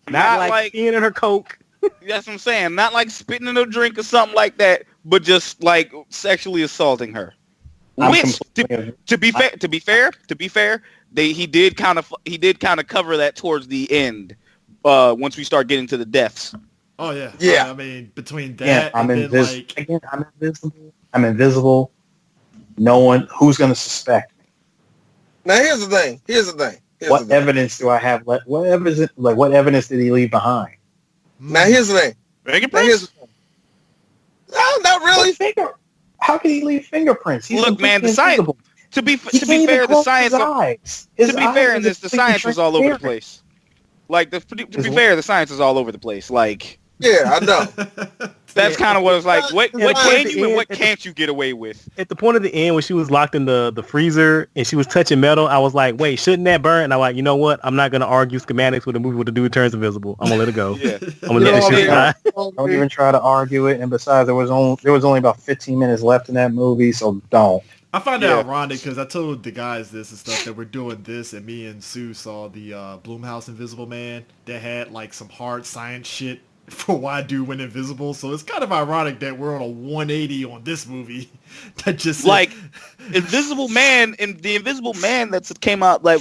C: Not like peeing in her Coke.
A: That's what I'm saying. Not like spitting in her drink or something like that, but just like sexually assaulting her. Which, to be fair, he did kind of cover that towards the end. Once we start getting to the deaths.
D: Oh yeah. I mean, between that
F: I'm
D: and
F: invisible. I'm invisible. No one who's going to suspect me.
E: Now here's the thing.
F: What evidence do I have? What evidence did he leave behind?
E: Now here's the thing.
A: Fingerprints?
E: No, not really.
F: How can he leave fingerprints?
A: Look, man, the science. To be fair, the science. The science was all over the place. Like, to be fair, the science is all over the place. Like,
E: yeah, I know.
A: That's kind of what it's like. What can you and what can't you get away with?
C: At the point of the end, when she was locked in the freezer and she was touching metal, I was like, wait, shouldn't that burn? And I'm like, you know what? I'm not going to argue schematics with a movie where the dude turns invisible. I'm going to let it go.
A: Yeah.
C: I'm going to let this shit die.
F: Don't even try to argue it. And besides, there was only about 15 minutes left in that movie, so don't.
D: I find it ironic because I told the guys this and stuff that we're doing this, and me and Sue saw the Blumhouse Invisible Man that had like some hard science shit for why dude went invisible. So it's kind of ironic that we're on a 180 on this movie. That just
A: like Invisible Man and the Invisible Man that's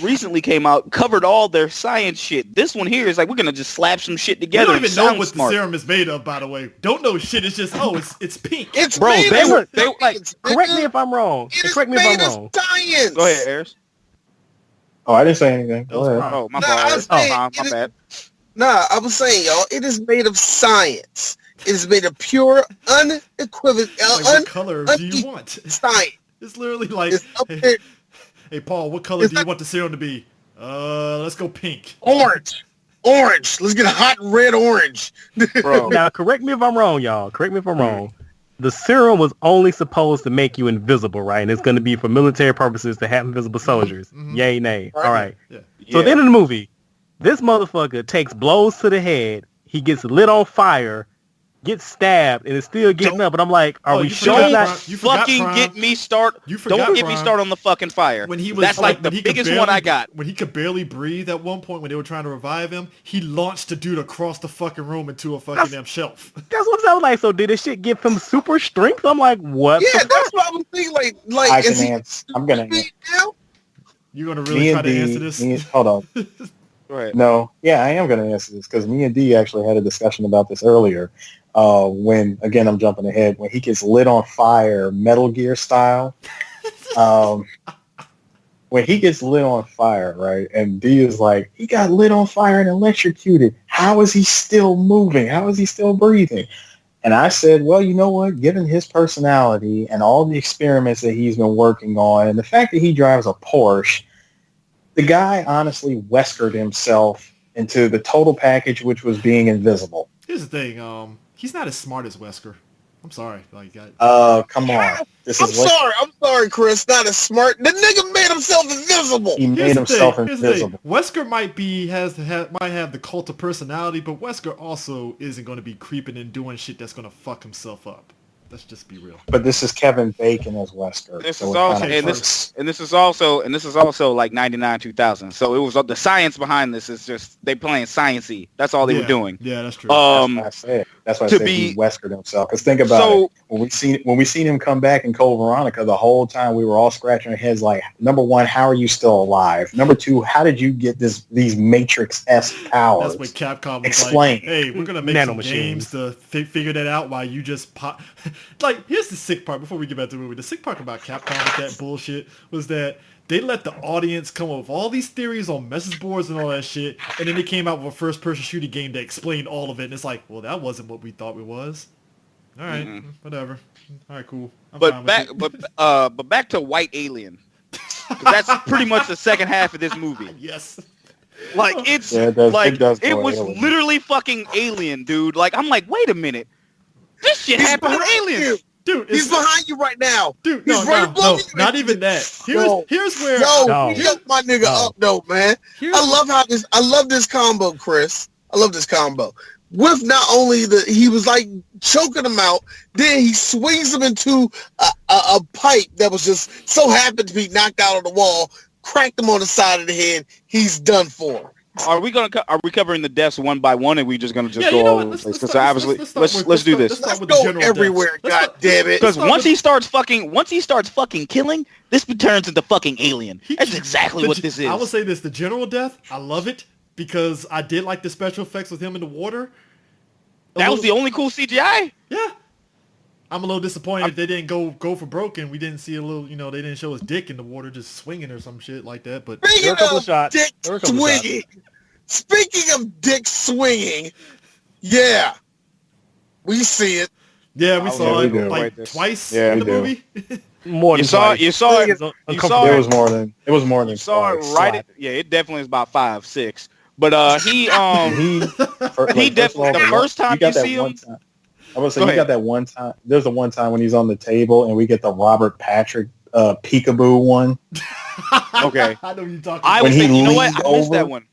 A: recently came out covered all their science shit. This one here is like we're gonna just slap some shit together.
D: You don't even know what the serum is made of, by the way. Don't know shit. It's just it's pink.
E: It's
A: bro. They like
C: correct me if I'm wrong. Correct me if I'm wrong.
E: Science.
A: Go ahead, Ayers.
F: Oh, I didn't say anything. Go ahead.
A: Oh, my fault. My bad.
E: Nah, I was saying, y'all, it is made of science. It is made of pure, unequivocal,
D: what color do you want?
E: Science.
D: It's literally like, hey, Paul, what color do you want the serum to be? Let's go pink.
E: Orange. Let's get a hot red orange.
A: Bro.
C: Now, correct me if I'm wrong, y'all. Correct me if I'm wrong. The serum was only supposed to make you invisible, right? And it's going to be for military purposes to have invisible soldiers. Mm-hmm. Yay, nay. All right.
D: Yeah.
C: So at the end of the movie, this motherfucker takes blows to the head. He gets lit on fire, gets stabbed, and is still getting up. And I'm like, are we sure that?
A: Don't get me started on the fucking fire.
D: When he was
A: That's like the biggest one I got.
D: When he could barely breathe at one point when they were trying to revive him, he launched the dude across the fucking room into a fucking damn shelf.
C: That's what I was like. So did this shit give him super strength? I'm like, what?
E: Yeah, that's what I was thinking. Like
F: I can answer. I'm gonna.
D: You're gonna really try to answer this?
F: Hold on.
A: Right.
F: No, yeah, I am going to answer this because me and D actually had a discussion about this earlier. When, again, I'm jumping ahead, when he gets lit on fire, Metal Gear style. When he gets lit on fire, right, and D is like, he got lit on fire and electrocuted. How is he still moving? How is he still breathing? And I said, well, you know what? Given his personality and all the experiments that he's been working on and the fact that he drives a Porsche, the guy honestly Weskered himself into the total package, which was being invisible.
D: Here's the thing. He's not as smart as Wesker. I'm sorry. Like,
F: come on.
E: I'm sorry, Chris. Not as smart. The nigga made himself invisible.
F: He made himself invisible.
D: Wesker might have the cult of personality, but Wesker also isn't going to be creeping and doing shit that's going to fuck himself up. Let's just be real.
F: But this is Kevin Bacon as Wesker.
A: This is also like 99 2000. So it was the science behind this is just they playing sciencey. That's all they were doing.
D: Yeah, that's true.
F: That's why I said he Weskered himself. Because think about it. When we seen him come back in Code Veronica, the whole time we were all scratching our heads like, number one, how are you still alive? Number two, how did you get these Matrix-esque powers?
D: That's what Capcom was
F: Explain.
D: like. Hey, we're gonna make some games to figure that out while you just pop. Like, here's the sick part. Before we get back to the movie, the sick part about Capcom with that bullshit was that they let the audience come up with all these theories on message boards and all that shit, and then they came out with a first-person shooting game that explained all of it, and it's like, well, that wasn't what we thought it was. All right, whatever. All right, cool.
A: But back to White Alien. That's pretty much the second half of this movie.
D: Yes.
A: Like it was literally fucking Alien, dude. Like I'm like, wait a minute, this shit happened with aliens.
E: Dude, he's behind you right now.
D: Dude,
E: he's
D: not even that. Here's where
E: shut my nigga up though, man. I love this combo, Chris. I love this combo. With not only he was like choking him out, then he swings him into a pipe that was just so happened to be knocked out of the wall, cracked him on the side of the head. He's done for.
A: Are we covering the deaths one by one, or are we just gonna go all over the place? Because obviously, let's do this.
E: Let's go everywhere. God damn it!
A: Because once he starts fucking killing, this turns into fucking Alien. That's exactly what this is.
D: I will say this: the general death, I love it because I did like the special effects with him in the water.
A: That was the only cool CGI.
D: Yeah. I'm a little disappointed they didn't go for broke and we didn't see a little, they didn't show his dick in the water just swinging or some shit like that. But
E: there were a couple of shots. Speaking of dick swinging, yeah, we see it.
D: Yeah, we saw it like twice in the movie.
C: More than twice.
A: You saw it.
F: It was more than. It was more than.
A: You saw it right. Yeah, it definitely is about 5, 6. But the first time you see him.
F: I would say you got that one time. There's the one time when he's on the table and we get the Robert Patrick peekaboo one.
A: Okay.
D: I know you're talking about.
A: You know what? I missed that one.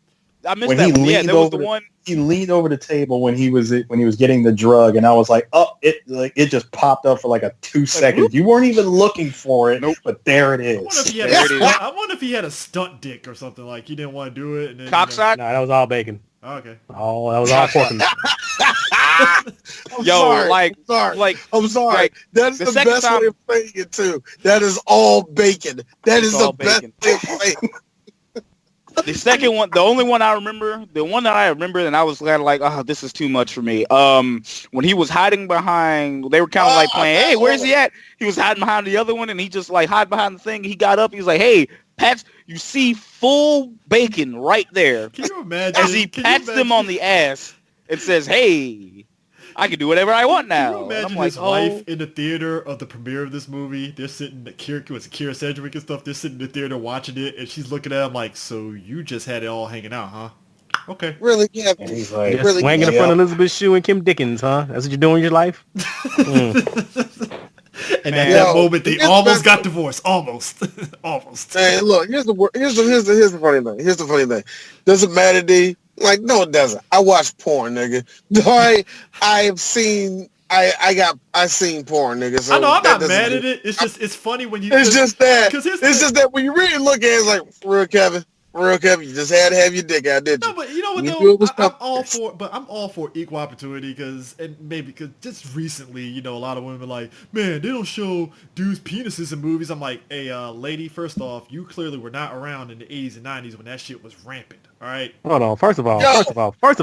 A: I missed that one. Yeah, that was the one.
F: He leaned over the table when he was getting the drug, and I was like, oh, it just popped up for like 2 seconds. You weren't even looking for it, but there it is.
D: I wonder if he had a stunt dick or something, like he didn't want to do it. And then,
A: Cockshot?
C: No, that was all bacon.
D: Oh, okay.
C: Oh, that was all pork.
E: I'm sorry. That's the best way of saying it too. That is all bacon. That is the best way of saying it.
A: The second one, the only one I remember, the one that I remember, and I was kind of like, oh, this is too much for me. When he was hiding behind, they were kind of like playing, hey, where's he at? He was hiding behind the other one, and he just like hid behind the thing. He got up, he was like, hey, Pat, you see full bacon right there.
D: Can you imagine?
A: As he pats them on the ass and says, hey, I can do whatever I want now.
D: Can you imagine his wife in the theater of the premiere of this movie? They're sitting, Kira Sedgwick and stuff, they're sitting in the theater watching it, and she's looking at him like, so you just had it all hanging out, huh? Okay.
E: Really? Yeah.
C: And he's like, swinging in front of Elizabeth Shue and Kim Dickens, huh? That's what you're doing in your life?
D: And at that moment, they almost got divorced. Almost.
E: Hey, look, here's the funny thing. Here's the funny thing. Does it matter, D? Like, no, it doesn't. I watch porn, nigga. I've seen porn, nigga. So
D: I know, I'm not mad at it. It's just, it's funny when you...
E: It's just that when you really look at it, it's like, for real, Kevin, you just had to have your dick out, didn't you?
D: No, but you know what, though? I'm all for equal opportunity because just recently, a lot of women are like, man, they don't show dudes' penises in movies. I'm like, hey, lady, first off, you clearly were not around in the 80s and 90s when that shit was rampant, all right?
C: Hold on, first of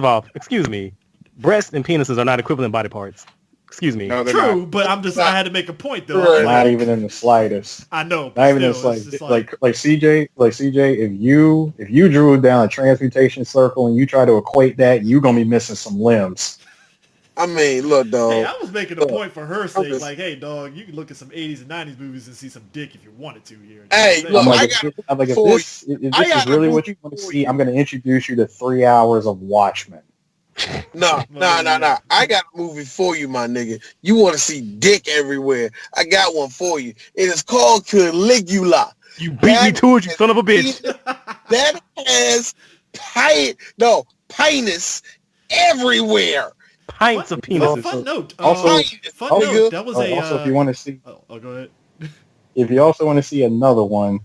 C: all, excuse me. Breasts and penises are not equivalent body parts. Excuse me.
D: No, true, but I had to make a point though.
F: Not even in the slightest.
D: I know.
F: Not even in the slightest. Like CJ, if you drew down a transmutation circle and you try to equate that, you're gonna be missing some limbs.
E: I mean, look, dog.
D: Hey, I was making a point for her sake, like, hey, dog, you can look at some 80s and 90s movies and see some dick if you wanted to here.
E: Hey, look,
F: if this is really what you want to see, I'm gonna introduce you to 3 hours of Watchmen.
E: No. I got a movie for you, my nigga. You want to see dick everywhere? I got one for you. It is called Caligula.
C: You beat me to it, you son of a bitch.
E: That has penis everywhere.
C: Pints of penis.
D: Fun note.
F: Also,
D: That was a.
F: Also, if you want to see,
D: go ahead.
F: If you also want to see another one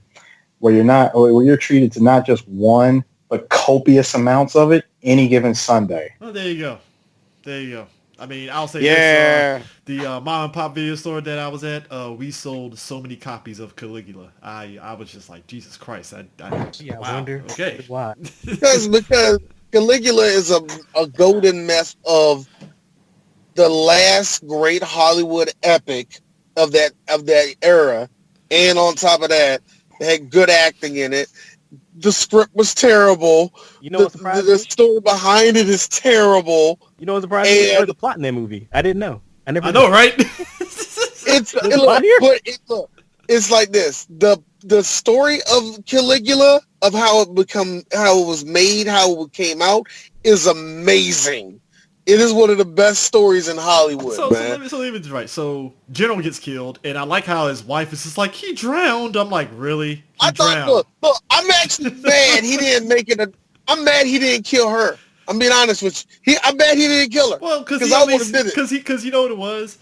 F: where you're treated to not just one but copious amounts of it any given Sunday.
D: Oh, there you go. I mean, I'll say
A: this.
D: The mom and pop video store that I was at, we sold so many copies of Caligula. I was just like, Jesus Christ. I
C: wonder.
D: Okay.
C: Why?
E: Because Caligula is a golden mess of the last great Hollywood epic of that era. And on top of that, it had good acting in it. The script was terrible.
C: You know what's surprising?
E: The story behind it is terrible.
C: You know what's surprising? There's a plot in that movie. I didn't know. I know,
D: right?
E: It's like this. The story of Caligula, of how it was made, how it came out, is amazing. It is one of the best stories in Hollywood, man.
D: So let me right. So General gets killed, and I like how his wife is just like, he drowned. I'm like, really? He drowned.
E: Look, I'm actually mad he didn't make it. I'm mad he didn't kill her. I'm being honest with you. I'm mad he didn't kill her.
D: Well, because you know what it was.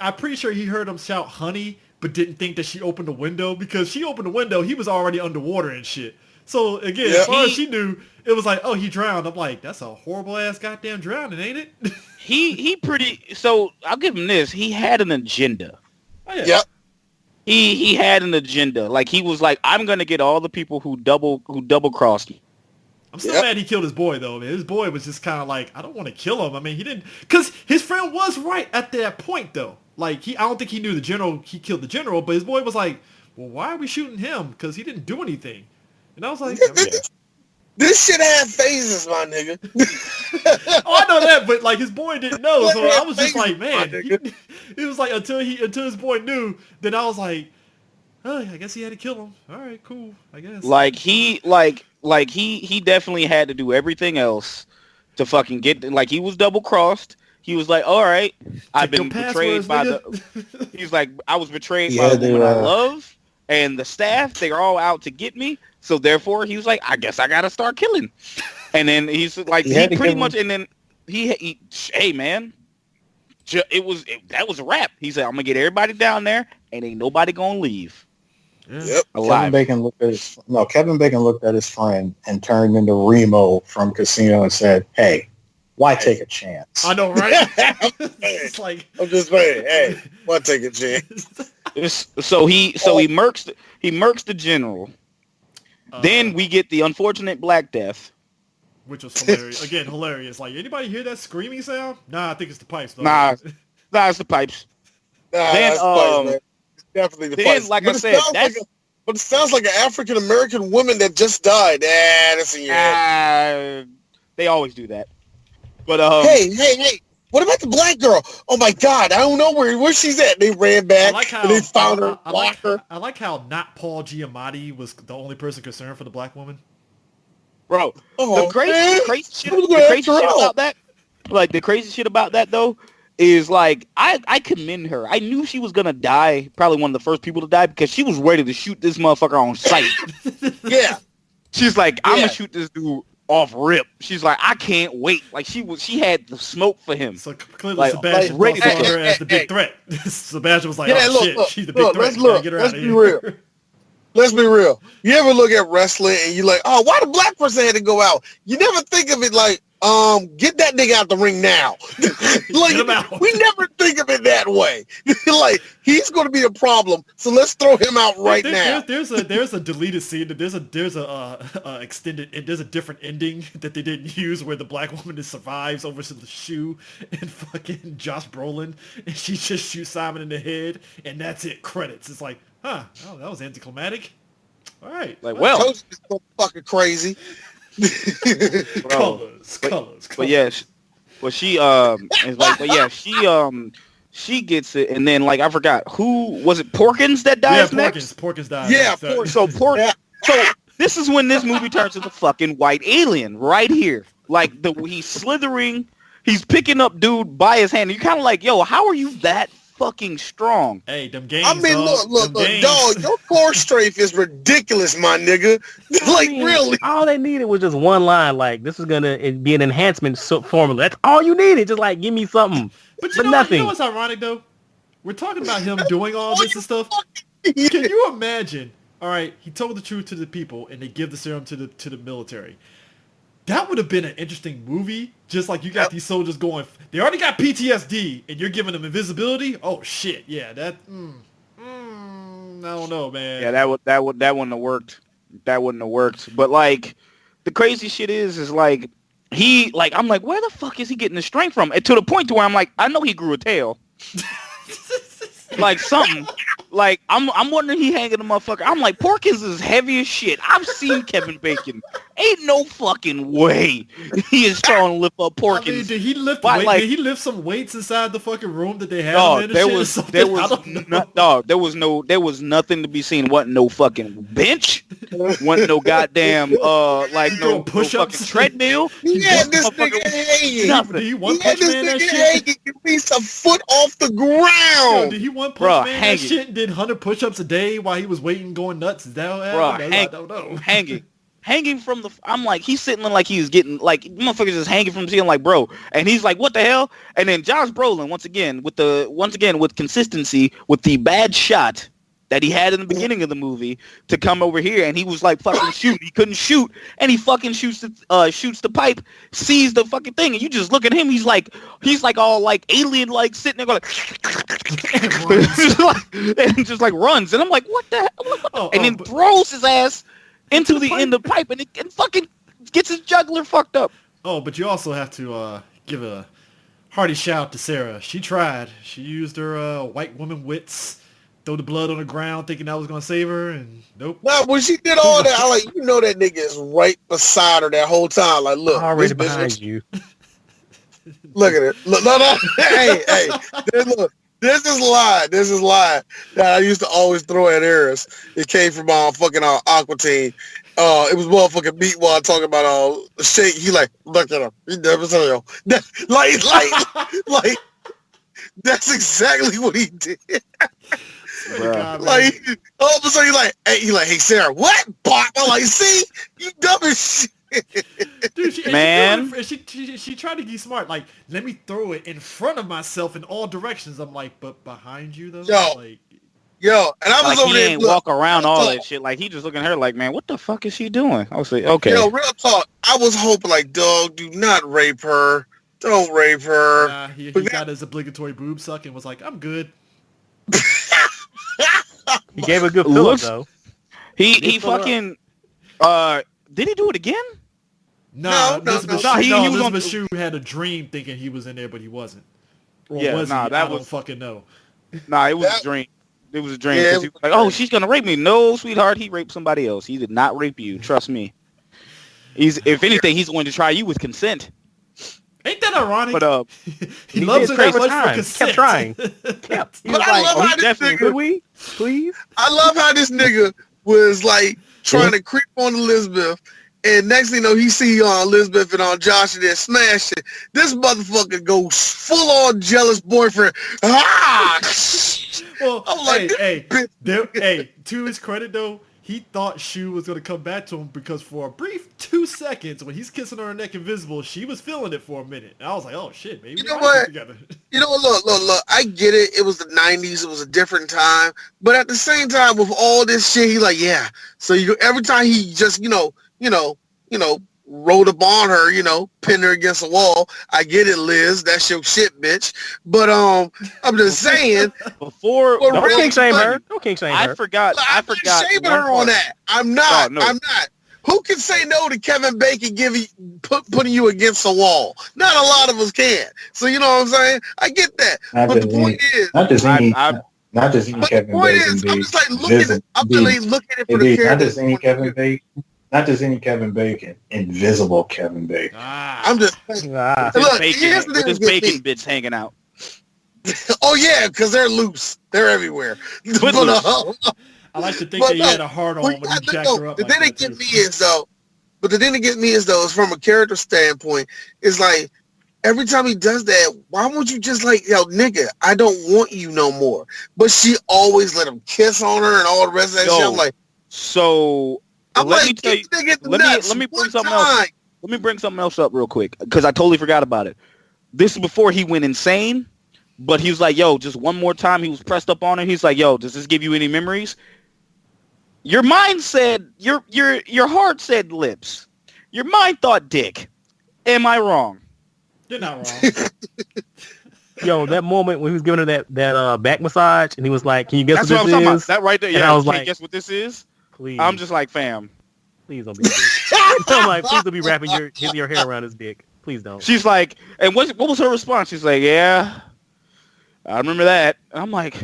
D: I'm pretty sure he heard him shout "honey," but didn't think that she opened the window, because she opened the window. He was already underwater and shit. So again, as far as she knew, it was like, oh, he drowned. I'm like, that's a horrible ass goddamn drowning, ain't it?
A: So I'll give him this. He had an agenda.
D: Oh, yeah.
E: Yep.
A: He had an agenda. Like, he was like, I'm gonna get all the people who double crossed me.
D: I'm still mad he killed his boy though. I mean, his boy was just kind of like, I don't want to kill him. I mean, he didn't, because his friend was right at that point though. Like, I don't think he knew the general. He killed the general, but his boy was like, well, why are we shooting him? Because he didn't do anything. And I was like,
E: this shit had phases, my nigga.
D: Oh, I know that, but like his boy didn't know, so I was just like, man, it was like until his boy knew, then I was like, oh, I guess he had to kill him. All right, cool, I guess.
A: Like he definitely had to do everything else to fucking get, like, he was double crossed. He was like, all right, I've been betrayed by the. He's like, I was betrayed by the woman I love, and the staff. They're all out to get me. So therefore, he was like, I guess I gotta start killing. And then he's like, he pretty much, and then he hey man, that was a wrap. He said, I'm gonna get everybody down there, and ain't nobody gonna leave.
E: Yep.
A: Alive.
F: Kevin Bacon looked at his friend and turned into Remo from Casino and said, hey, why take a chance?
D: I know, right? It's like,
E: I'm just saying, hey, why take a chance?
A: So he murks the general. Then we get the unfortunate Black Death,
D: which was hilarious. Again, hilarious. Like, anybody hear that screaming sound? Nah, I think it's the pipes. Though.
A: Nah, it's the pipes.
E: Then it's pipes, man. It's definitely the pipes.
A: Like I said,
E: but it sounds like an African American woman that just died. That's in your head.
A: They always do that. But
E: hey. What about the black girl? Oh my God, I don't know where she's at. They ran back and they found her, locked her.
D: I like how not Paul Giamatti was the only person concerned for the black woman.
A: Bro, the crazy shit about that, like the crazy shit about that though, is like I commend her. I knew she was gonna die, probably one of the first people to die, because she was ready to shoot this motherfucker on sight.
E: Yeah,
A: she's like, I'm gonna shoot this dude off rip. She's like, I can't wait. Like, she had the smoke for him.
D: So clearly, like, Sebastian saw her as the big threat. Sebastian was like, shit, she's the big threat.
E: Let's be real. Let's be real. You ever look at wrestling and you're like, oh, why the black person had to go out? You never think of it like, get that nigga out the ring now. Like, we never think of it that way. Like, he's going to be a problem, so let's throw him out now.
D: There's a deleted scene. There's a extended. There's a different ending that they didn't use where the black woman just survives over to the shoe and fucking Josh Brolin, and she just shoots Simon in the head, and that's it. Credits. It's like, oh, that was anticlimactic. All right.
E: Like, well, I told you it's so fucking crazy.
D: colors.
A: But yes, well, she is like, but yeah, she gets it, and then like I forgot who was it. Porkins that dies next.
D: Porkins dies.
E: Yeah,
A: So this is when this movie turns into fucking White Alien right here. Like he's slithering He's picking up dude by his hand. And you're kind of like, yo, how are you that fucking strong?
D: Hey, them games.
E: I mean, look, dog, your core strafe is ridiculous, my nigga. Like, really?
C: All they needed was just one line. Like, this is gonna be an enhancement formula. That's all you needed. Just like, give me something.
D: But nothing. You know what's ironic though? We're talking about him doing all this and stuff. Can you imagine? All right, he told the truth to the people, and they give the serum to the military. That would have been an interesting movie. Just like you got these soldiers going, they already got PTSD, and you're giving them invisibility. Oh shit, yeah, that. I don't know, man.
A: Yeah, that wouldn't have worked. That wouldn't have worked. But like, the crazy shit is like I'm like, where the fuck is he getting the strength from? And to the point to where I'm like, I know he grew a tail. Like something. Like I'm wondering he hanging the motherfucker. I'm like, Porkins is heavy as shit. I've seen Kevin Bacon. Ain't no fucking way he is trying to lift up Porkins. I mean,
D: did he lift did he lift some weights inside the fucking room that they had him in? There
A: was nothing to be seen. Wasn't no fucking bench. Wasn't no goddamn no fucking treadmill.
E: Yeah, this nigga hanging.
D: Did he one punch man that shit?
E: At least a foot off the ground.
D: Yo, did he one punch man that shit and did 100 push-ups a day while he was waiting, going nuts? Is that what happened? I don't know.
A: Hanging from the, I'm like, he's sitting there like he's getting, like, motherfuckers just hanging from the ceiling like, bro. And he's like, what the hell? And then Josh Brolin, once again, with consistency, with the bad shot that he had in the beginning of the movie to come over here, and he was like fucking shooting. He couldn't shoot, and he fucking shoots the pipe, sees the fucking thing, and you just look at him. He's like all like alien, like sitting there going and just like runs, and I'm like, what the hell? And then throws his ass into the end of the pipe, and fucking gets his jugular fucked up.
D: Oh, but you also have to give a hearty shout to Sarah. She tried. She used her white woman wits. Throw the blood on the ground thinking that was going to save her, and nope.
E: No, when she did all that, I like, you know that nigga is right beside her that whole time. Like, look.
C: Already behind you.
E: Look at it. Look, no. Hey. Look, this is lie that I used to always throw at Eris. It came from fucking Aqua Teen. It was motherfucking Meat while talking about shake. He like, look at him. He never said yo. Like, that's exactly what he did.
D: God,
E: like all of a sudden he like, hey Sarah, what? Pop! I'm like, see, you dumb as shit.
D: Dude, she tried to be smart. Like, let me throw it in front of myself in all directions. I'm like, but behind you though.
E: Yo, and I was
A: like,
E: over
A: he
E: there.
A: Ain't walk around all that shit. Like, he just looking at her like, man, what the fuck is she doing? I was like, okay.
E: Yo, real talk. I was hoping like, dog, do not rape her. Don't rape her.
D: Nah, he got his obligatory boob suck and was like, I'm good.
C: He gave a good fill though.
A: He fucking did he do it again?
D: No.
A: Elizabeth
D: Shue had a dream thinking he was in there, but he wasn't. Or
A: yeah,
D: was he? I don't fucking know.
A: Nah, it was a dream. It was a dream. Yeah, he was like, oh, she's gonna rape me. No, sweetheart, he raped somebody else. He did not rape you. Trust me. If anything, he's going to try you with consent.
D: Ain't that ironic?
A: But
D: he loves it that much for consent.
C: Kept trying.
E: But I love how this nigga,
C: please.
E: I love how this nigga was like trying to creep on Elizabeth, and next thing you know, he see Elizabeth and Josh and they're smashing. This motherfucker goes full on jealous boyfriend. Ah!
D: Well, hey, to his credit though, he thought Shue was going to come back to him because for a brief 2 seconds when he's kissing her neck invisible, she was feeling it for a minute. And I was like, oh shit, maybe
E: you know what?
D: Together.
E: You know what? Look. I get it. It was the 90s. It was a different time. But at the same time, with all this shit, he like, yeah. So every time he just, rode up on her, pinned her against the wall. I get it, Liz. That's your shit, bitch. But I'm just saying.
A: Before
C: don't king shame her. Don't king shame her.
A: I forgot.
E: I'm not shaming her on that. I'm not. No. I'm not. Who can say no to Kevin Bacon putting you against the wall? Not a lot of us can. So you know what I'm saying? I get that. But the point is,
F: not just Kevin Bacon.
E: I'm just like looking at it for the character.
F: Not just any Kevin Bacon. Not just any Kevin Bacon, invisible Kevin Bacon.
E: I'm just
A: look, here's with this bacon bits hanging out.
E: Oh yeah, because they're loose. They're everywhere.
D: But, I like to think that he had a hard on when he jacked her up.
E: The thing that gets me is though, is from a character standpoint, is like every time he does that, why won't you just like, yo, nigga, I don't want you no more. But she always let him kiss on her and all the rest of that shit. I'm like,
A: so let me tell you. Let me bring something else. Let me bring something else up real quick because I totally forgot about it. This is before he went insane, but he was like, yo, just one more time. He was pressed up on it. He's like, yo, does this give you any memories? Your mind said, your heart said lips. Your mind thought dick. Am I wrong?
D: You're not wrong.
C: Yo, that moment when he was giving her that back massage, and he was like, "Can you guess
A: That's
C: what this
A: I'm talking
C: is?"
A: About. That right there. Yeah,
C: and I was
A: can't
C: like,
A: guess what this is.
C: Please,
A: I'm just like, fam.
C: Please don't be. I'm like, please don't be wrapping your hair around his dick. Please don't.
A: She's like, and what was her response? She's like, yeah, I remember that. And I'm like,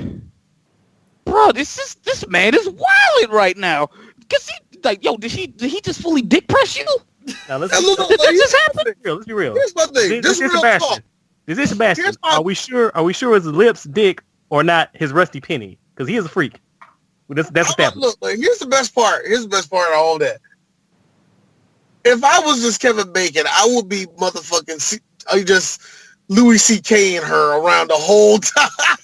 A: bro, this man is wilding right now. Cause he like, yo, did he just fully dick press you?
C: Now, did that just happen? Let's be real.
E: Here's my thing. This is real talk.
C: This is Sebastian. Are we sure it's lips, dick, or not his rusty penny? Because he is a freak. That's established.
E: Look, here's the best part. Here's the best part of all that. If I was just Kevin Bacon, I would be motherfucking just Louis C.K. and her around the whole time.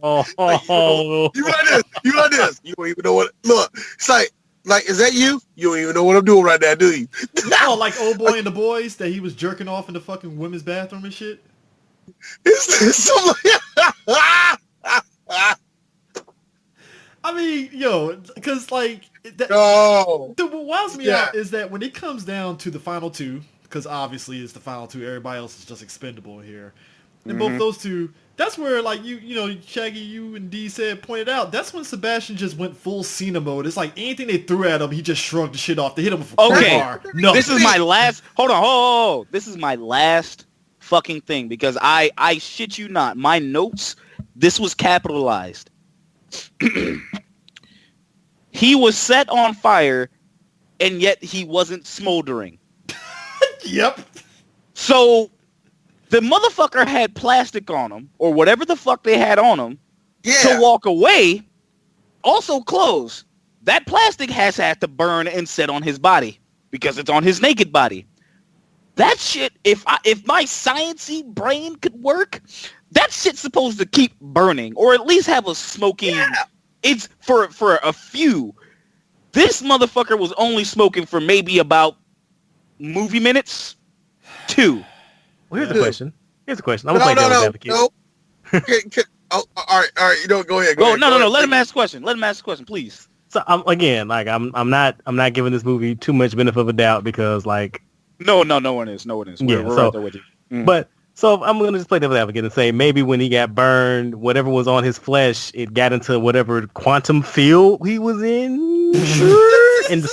E: You like this. You don't even know what. Look, it's like, is that you? You don't even know what I'm doing right now, do you?
D: Oh, like Old Boy and the Boys that he was jerking off in the fucking women's bathroom and shit. I mean, yo, because like, what wows me out is that when it comes down to the final two, because obviously it's the final two, everybody else is just expendable here. And both those two, that's where like you know, Shaggy, you and D pointed out, that's when Sebastian just went full Cena mode. It's like anything they threw at him, he just shrugged the shit off. They hit him with a crowbar. No,
A: this is my last. Hold on, this is my last fucking thing because I shit you not, my notes. This was capitalized. He was set on fire, and yet he wasn't smoldering.
D: Yep.
A: So the motherfucker had plastic on him, or whatever the fuck they had on him, to walk away. Also clothes. That plastic has had to burn and sit on his body because it's on his naked body. That shit, if my sciencey brain could work, that shit's supposed to keep burning, or at least have a smoking. Yeah. It's for a few. This motherfucker was only smoking for maybe about movie minutes. 2.
C: Well, here's the question. I'm gonna play devil's advocate.
E: No. All right. You know, go ahead.
A: No. Let him ask the question, please.
C: So I'm not giving this movie too much benefit of a doubt because like.
A: No one is. We're right there with you.
C: But so I'm going to just play devil's advocate and say maybe when he got burned, whatever was on his flesh, it got into whatever quantum field he was in.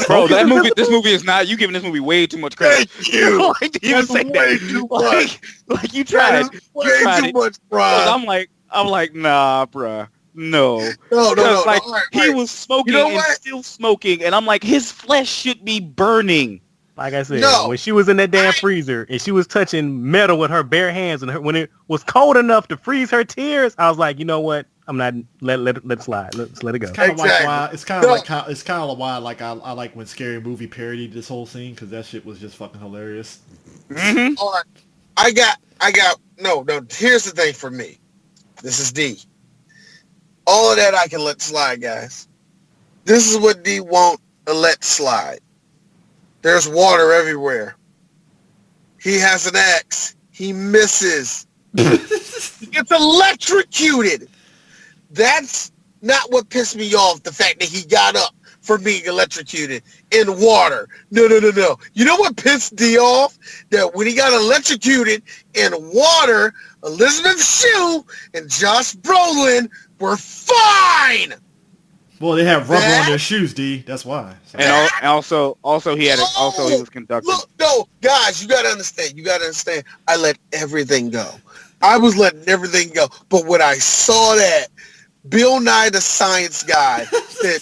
A: Bro, this movie is not. You giving this movie way too much credit.
E: Thank you.
A: That's way too much. Like you tried.
E: Way too much, bro.
A: I'm like, nah, bro. No.
E: Like
A: he was smoking and still smoking, and I'm like, his flesh should be burning.
C: Like I said, when she was in that damn freezer and she was touching metal with her bare hands, and when it was cold enough to freeze her tears, I was like, you know what? I'm not let it slide. Let's let it go.
D: It's kind of like why like I like when Scary Movie parodied this whole scene because that shit was just fucking hilarious.
A: Mm-hmm.
E: All right, I got no. Here's the thing for me. This is D. All of that I can let slide, guys. This is what D won't let slide. There's water everywhere. He has an axe. He misses. He gets electrocuted. That's not what pissed me off, the fact that he got up from being electrocuted in water. No. You know what pissed D off? That when he got electrocuted in water, Elizabeth Shue and Josh Brolin were fine.
D: Well, they have rubber on their shoes, D. That's why. So.
A: And also he was conducting.
E: Look, no, guys, you gotta understand. I let everything go. I was letting everything go. But when I saw that, Bill Nye the Science Guy said,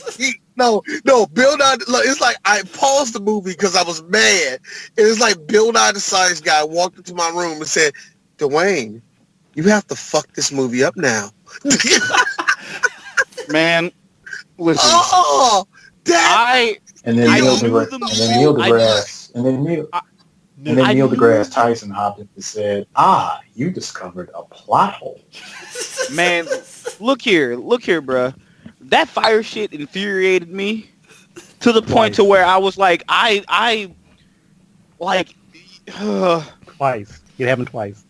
E: Bill Nye, it's like I paused the movie because I was mad. It was like Bill Nye the Science Guy walked into my room and said, Dwayne, you have to fuck this movie up now.
A: Man, listen.
E: Oh,
F: and then kneel the grass. And then kneel the grass. And then kneel. And then Neil deGrasse Tyson hopped in and said, you discovered a plot hole.
A: Man, look here, bruh. That fire shit infuriated me to the point to where I was like,
C: Twice. It happened twice.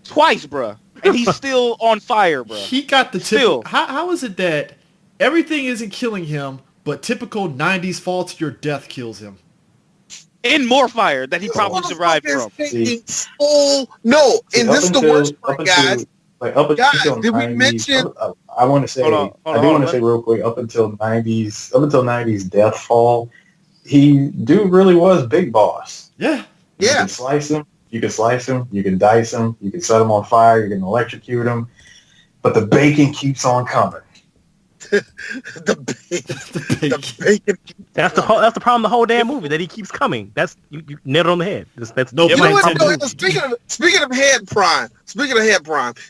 A: Twice, bruh. And he's still on fire, bruh.
D: He got the tip. How is it that everything isn't killing him, but typical 90s fall to your death kills him?
A: In more fire that he probably survived from.
E: No, and this is the worst part, guys. Guys, did we mention?
F: I want to say, I do want to say real quick, up until 90s Deathfall, dude really was Big Boss.
D: Yeah.
F: You can slice him, you can dice him, you can set him on fire, you can electrocute him, but the bacon keeps on coming.
E: the bacon.
C: That's the problem. The whole damn movie that he keeps coming. That's you nailed it on the head. That's
E: no. You know what? Speaking of head prime.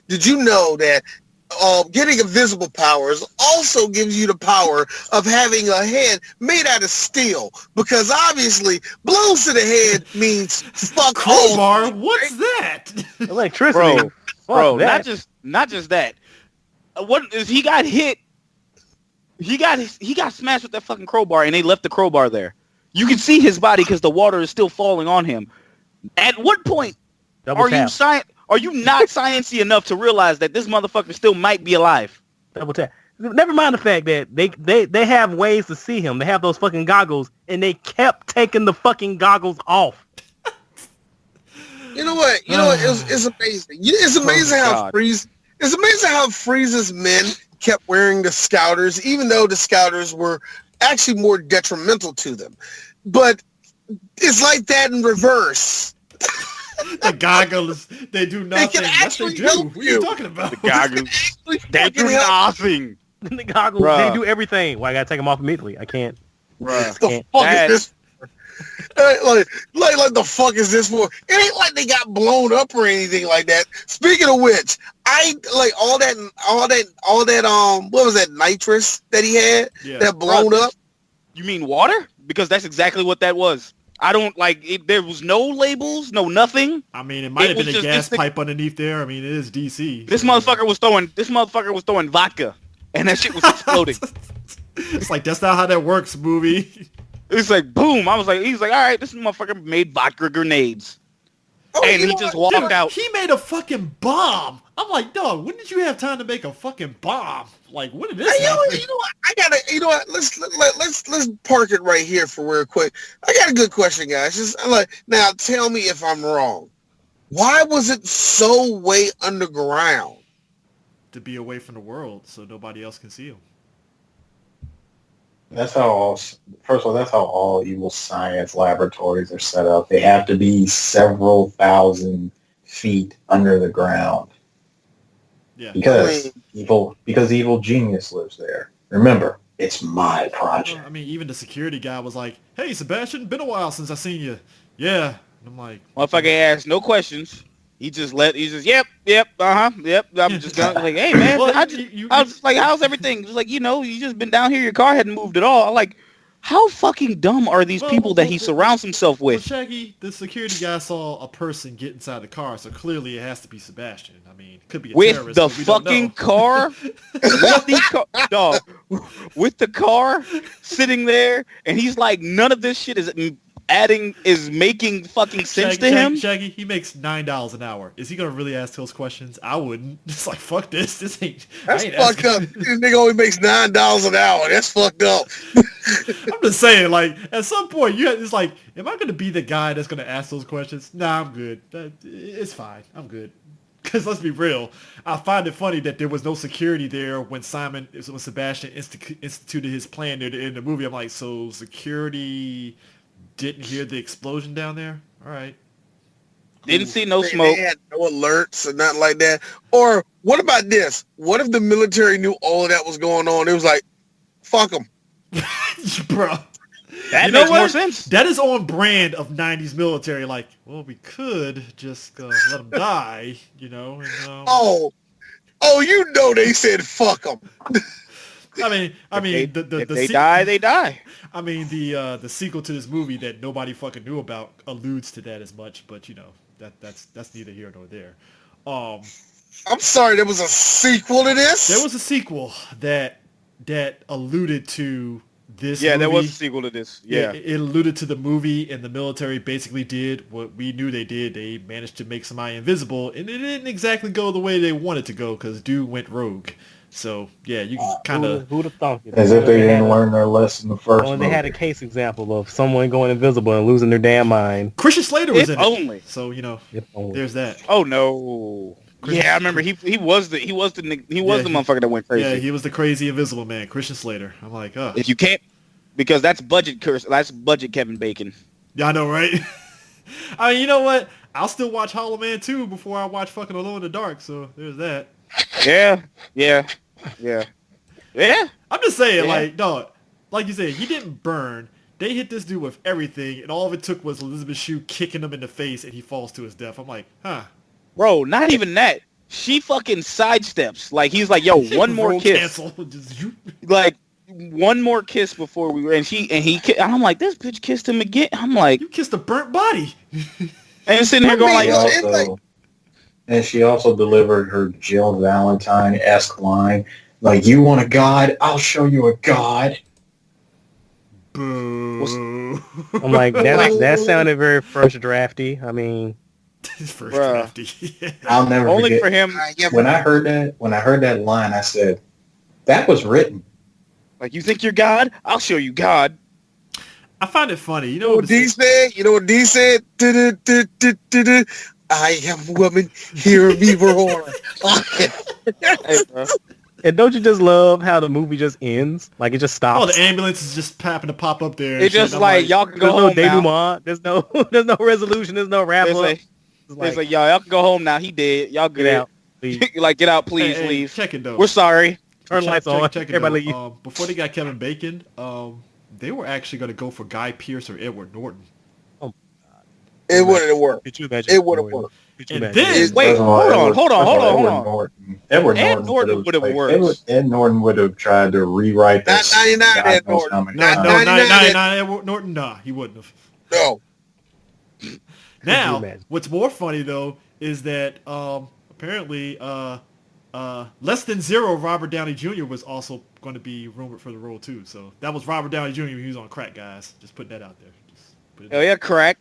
E: Did you know that getting invisible powers also gives you the power of having a head made out of steel? Because obviously, blows to the head means fuck
D: crowbar. What's that?
C: Electricity,
A: bro. Not just that. What is he got hit? He got smashed with that fucking crowbar, and they left the crowbar there. You can see his body because the water is still falling on him. At what point are you not sciencey enough to realize that this motherfucker still might be alive?
C: Double tap. Never mind the fact that they have ways to see him. They have those fucking goggles, and they kept taking the fucking goggles off.
E: You know what? It's amazing. It's amazing It's amazing how Frieza's men kept wearing the Scouters, even though the Scouters were actually more detrimental to them. But it's like that in reverse.
D: The goggles, they do nothing.
E: They can actually help
D: What are you talking about?
A: The goggles, they do nothing.
C: The goggles, they do everything. Well, I gotta take them off immediately. I can't.
E: Bruh. The fuck is this? Like the fuck is this for? It ain't like they got blown up or anything like that. Speaking of which, I like all that what was that nitrous that he had that blown up?
A: You mean water? Because that's exactly what that was. I don't like it. There was no labels, no nothing.
D: I mean, it might have been a gas pipe underneath there. I mean, it is DC.
A: This motherfucker was throwing vodka, and that shit was exploding.
D: It's like, that's not how that works, movie.
A: It's like, boom. He's like, all right, this motherfucker made vodka grenades. And he just walked out.
D: He made a fucking bomb. I'm like, dog, when did you have time to make a fucking bomb? Like, when did this happen?
E: You know what? Let's park it right here for real quick. I got a good question, guys. Now tell me if I'm wrong. Why was it so way underground?
D: To be away from the world, so nobody else can see him.
F: That's how all evil science laboratories are set up. They have to be several thousand feet under the ground. Yeah. Because evil genius lives there. Remember, it's my project.
D: Well, I mean, even the security guy was like, "Hey, Sebastian, been a while since I seen you." Yeah. And I'm like,
A: motherfucker asked no questions. He just, yep, I'm just gonna like, hey man, well, I was like, how's everything? Just like, you just been down here, your car hadn't moved at all. I'm like, how fucking dumb are these people that he surrounds himself with?
D: Well, Shaggy, the security guy saw a person get inside the car, so clearly it has to be Sebastian. I mean, it could be a terrorist.
A: With the fucking car? With the car sitting there, and he's like, none of this shit is making fucking sense to him.
D: Shaggy, he makes $9 an hour. Is he gonna really ask those questions? I wouldn't. It's like, fuck this.
E: That's fucked up. This nigga only makes $9 an hour. That's fucked up.
D: I'm just saying, like, at some point, it's like, am I gonna be the guy that's gonna ask those questions? Nah, I'm good. It's fine. I'm good. Because let's be real, I find it funny that there was no security there when Sebastian instituted his plan in the movie. I'm like, so security didn't hear the explosion down there? All right.
A: Didn't see no smoke.
E: They had no alerts or nothing like that. Or what about this? What if the military knew all of that was going on? It was like, fuck them.
D: Bro.
A: That makes more sense.
D: That is on brand of 90s military. Like, well, we could just let them die, And,
E: Oh, they said fuck them.
A: if they die, they die.
D: I mean, the sequel to this movie that nobody fucking knew about alludes to that as much, but you know that's neither here nor there.
E: I'm sorry, there was a sequel to this?
D: There was a sequel that alluded to this movie.
A: Yeah, there was a sequel to this. Yeah.
D: It alluded to the movie, and the military basically did what we knew they did. They managed to make somebody invisible, and it didn't exactly go the way they wanted to go because dude went rogue. So, yeah, you can kind of...
C: Who'd have thought it?
F: As if they didn't learn their lesson the first movie.
C: They had a case example of someone going invisible and losing their damn mind.
D: Christian Slater was in
A: it.
D: So, you know, there's that.
A: Oh, no. Yeah, I remember he was the motherfucker that went crazy.
D: Yeah, he was the crazy invisible man, Christian Slater. I'm like, oh.
A: If you can't, because that's budget Kevin Bacon.
D: Yeah, I know, right? I mean, you know what? I'll still watch Hollow Man 2 before I watch fucking Alone in the Dark, so there's that.
A: Yeah.
D: I'm just saying, like, no, like you said, he didn't burn. They hit this dude with everything, and all of it took was Elizabeth Shue kicking him in the face, and he falls to his death. I'm like, huh.
A: Bro, not even that. She fucking sidesteps. Like, he's like, yo, one more kiss. Like, one more kiss before we... And I'm like, this bitch kissed him again. I'm like...
D: You kissed a burnt body.
A: And sitting here going like...
F: And she also delivered her Jill Valentine-esque line. Like, you want a god? I'll show you a god.
D: Boo.
C: I'm like, that sounded very first drafty. I mean...
D: First drafty.
F: I'll never
A: Only
F: forget.
A: For him.
F: When I heard that line, I said, that was written.
A: Like, you think you're God? I'll show you God.
D: I find it funny. You know
E: what D said? You know what D said? I am woman, hear me roar.
A: Hey, bro.
C: And don't you just love how the movie just ends? Like, it just stops.
D: Oh, the ambulance is just happen to pop up there.
A: It's just like, y'all can go home now.
C: There's no resolution. There's no wrap up.
A: It's like, y'all can go home now. He dead. Y'all get out. Like, get out, please, leave.
D: Check it, though.
A: We're sorry.
C: Turn lights on.
D: Everybody leave. Before they got Kevin Bacon, they were actually going to go for Guy Pearce or Edward Norton.
E: Oh, it wouldn't have worked. It would have worked.
D: And then,
A: wait, hold on.
F: Edward
A: Norton would have worked.
F: Ed Norton would have tried to rewrite this.
E: Not 99 Ed Norton.
D: No, 99 Edward Norton. Nah, he wouldn't have.
E: No.
D: Now, what's more funny though is that apparently less than zero Robert Downey Jr. was also going to be rumored for the role too. So that was Robert Downey Jr. He was on crack, guys. Just putting that out there.
A: Oh yeah, crack.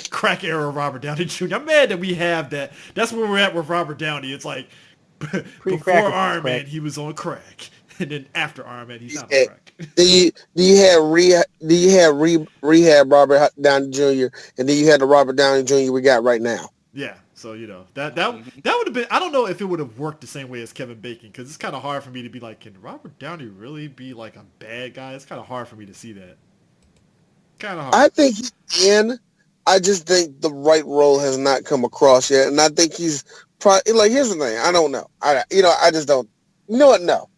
D: Crack era Robert Downey Jr. I'm mad that we have that. That's where we're at with Robert Downey. It's like before Iron Man, he was on crack, and then after Iron Man, he's not on crack.
E: Do you have rehab Robert Downey Jr. and then you had the Robert Downey Jr. we got right now.
D: Yeah, so you know that would have been. I don't know if it would have worked the same way as Kevin Bacon because it's kind of hard for me to be like, can Robert Downey really be like a bad guy? It's kind of hard for me to see that. Kind of hard.
E: I think he's in. I just think the right role has not come across yet, and I think he's probably like. Here's the thing: I don't know. I just don't. You know what? No,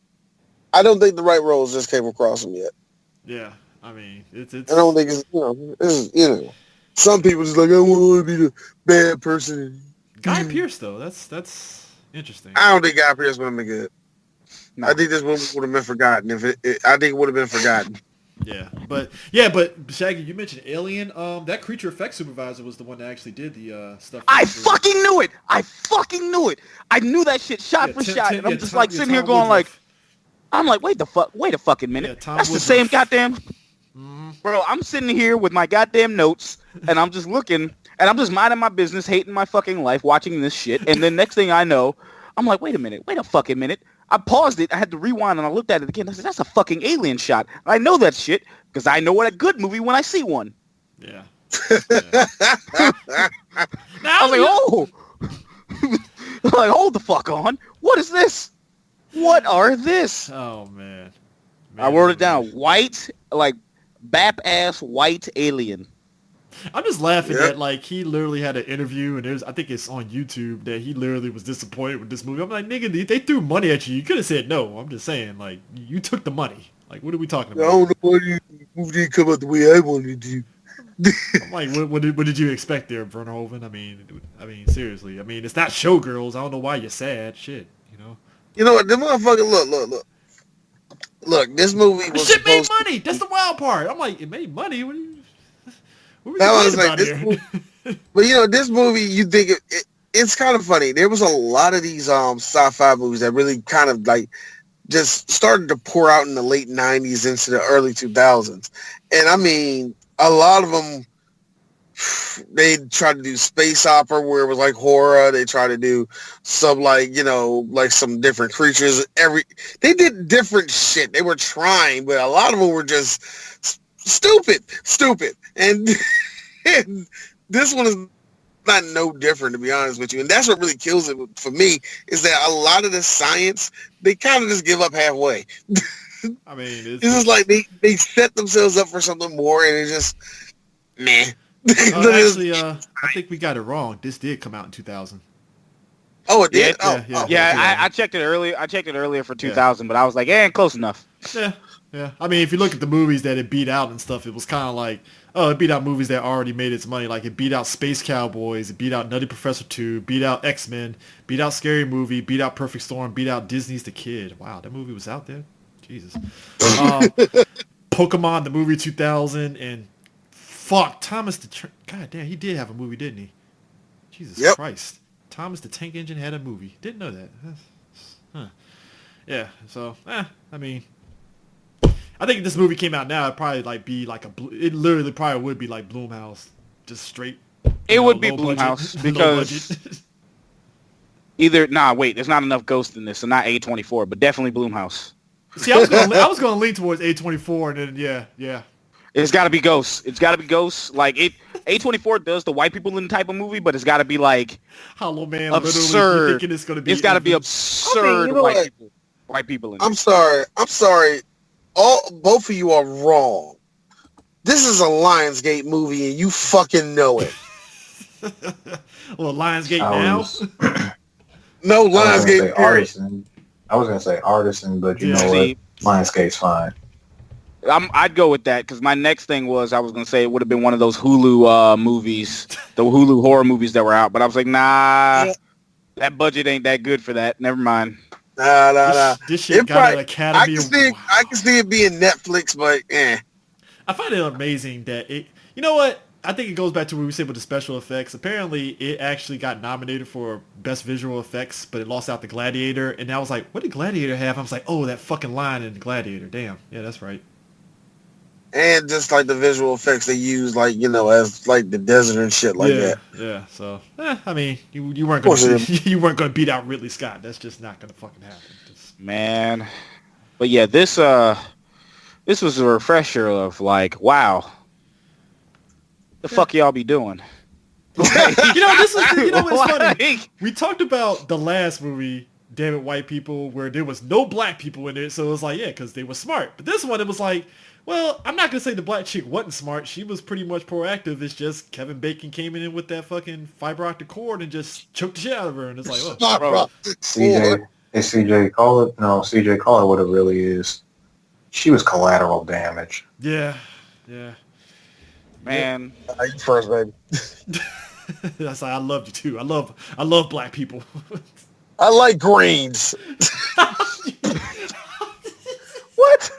E: I don't think the right roles just came across him yet.
D: Yeah, I mean, it's.
E: I don't think it's some people just like I want to be the bad person.
D: Guy Pearce though, that's interesting.
E: I don't think Guy Pearce would have been good. No. I think this movie would have been forgotten I think it would have been forgotten.
D: Yeah, but Shaggy, you mentioned Alien. That creature effects supervisor was the one that actually did the stuff.
A: I fucking knew it. I knew that shit shot for shot, and I'm just like sitting here going like, I'm like, wait a fucking minute. That's the same goddamn. Bro, I'm sitting here with my goddamn notes, and I'm just looking, and I'm just minding my business, hating my fucking life, watching this shit, and then next thing I know, I'm like, wait a fucking minute. I paused it. I had to rewind, and I looked at it again. I said, that's a fucking Alien shot. I know that shit because I know what a good movie when I see one.
D: Yeah.
A: I was like, oh. Like, hold the fuck on. What is this? What are this?
D: Oh, man.
A: I wrote it down. White, like, bap-ass white alien.
D: I'm just laughing that like he literally had an interview and I think it's on YouTube that he literally was disappointed with this movie. I'm like, nigga, they threw money at you. You could have said no. I'm just saying, like, you took the money. Like, what are we talking about?
E: I don't know why the movie didn't come out the way I wanted to.
D: I'm like, what did you expect there, Verhoeven? I mean, seriously. I mean, it's not Showgirls. I don't know why you're sad. Shit, you know.
E: You know what? The motherfucker, look. Look, this movie was
D: shit made
E: supposed
D: money. That's the wild part. I'm like, it made money. What are we
E: That was
D: complaining
E: like
D: about
E: this
D: here?
E: But this movie, you think it's kind of funny. There was a lot of these sci-fi movies that really kind of like just started to pour out in the late 90s into the early 2000s. And I mean, a lot of them, they tried to do space opera where it was like horror. They tried to do some like, like some different creatures. They did different shit. They were trying, but a lot of them were just stupid. And, and this one is not no different, to be honest with you. And that's what really kills it for me, is that a lot of the science, they kind of just give up halfway.
D: I mean,
E: it's just like they set themselves up for something more, and it's just, meh.
D: Actually, I think we got it wrong. This did come out in 2000.
E: Oh, it did?
A: Yeah, I checked it earlier. I checked it earlier for 2000, but I was like, close enough.
D: Yeah. I mean, if you look at the movies that it beat out and stuff, it was kind of like, it beat out movies that already made its money. Like, it beat out Space Cowboys, it beat out Nutty Professor 2, beat out X-Men, beat out Scary Movie, beat out Perfect Storm, beat out Disney's The Kid. Wow, that movie was out there. Jesus. Pokemon, the movie 2000, and Thomas the God damn, he did have a movie, didn't he? Jesus Christ. Thomas the Tank Engine had a movie. Didn't know that. Huh. Yeah, so, I mean, I think if this movie came out now, it'd probably be like it literally probably would be like Blumhouse, just straight.
A: It would be Blumhouse because there's not enough Ghost in this, so not A24, but definitely Blumhouse.
D: See, I was going to lean towards A24, and then yeah.
A: It's got to be Ghosts. Like A24 does the white people in type of movie, but it's got to be like
D: Hollow Man,
A: absurd.
D: Thinking it's going to be.
A: It's got to be absurd white people in it.
E: I'm sorry. Both of you are wrong. This is a Lionsgate movie, and you fucking know it.
D: Well, Lionsgate now.
E: No, Lionsgate
F: artisan. I was gonna say artisan, but you know what? Lionsgate's fine.
A: I'd go with that because my next thing was I was gonna say it would have been one of those Hulu movies, the Hulu horror movies that were out. But I was like, nah, that budget ain't that good for that. Never mind.
E: Nah.
D: This shit got an Academy.
E: I can see it being Netflix, but
D: I find it amazing that it. You know what? I think it goes back to what we said with the special effects. Apparently, it actually got nominated for Best Visual Effects, but it lost out to Gladiator. And I was like, what did Gladiator have? I was like, oh, that fucking line in Gladiator. Damn. Yeah, that's right.
E: And just like the visual effects they use, like, as like the desert and shit like that.
D: Yeah. So, I mean, you weren't going to beat out Ridley Scott. That's just not going to fucking happen.
A: Man. But yeah, this was a refresher of like, wow. The fuck y'all be doing?
D: What's funny? We talked about the last movie, Damn It White People, where there was no black people in it, so it was like, because they were smart. But this one, it was like, well, I'm not going to say the black chick wasn't smart. She was pretty much proactive. It's just Kevin Bacon came in with that fucking fiber optic cord and just choked the shit out of her. And it's like, oh, bro.
F: CJ, call it what it really is. She was collateral damage.
D: Yeah.
A: Man.
E: You first, baby.
D: That's like, I love you too. I love black people.
E: I like greens.
D: What?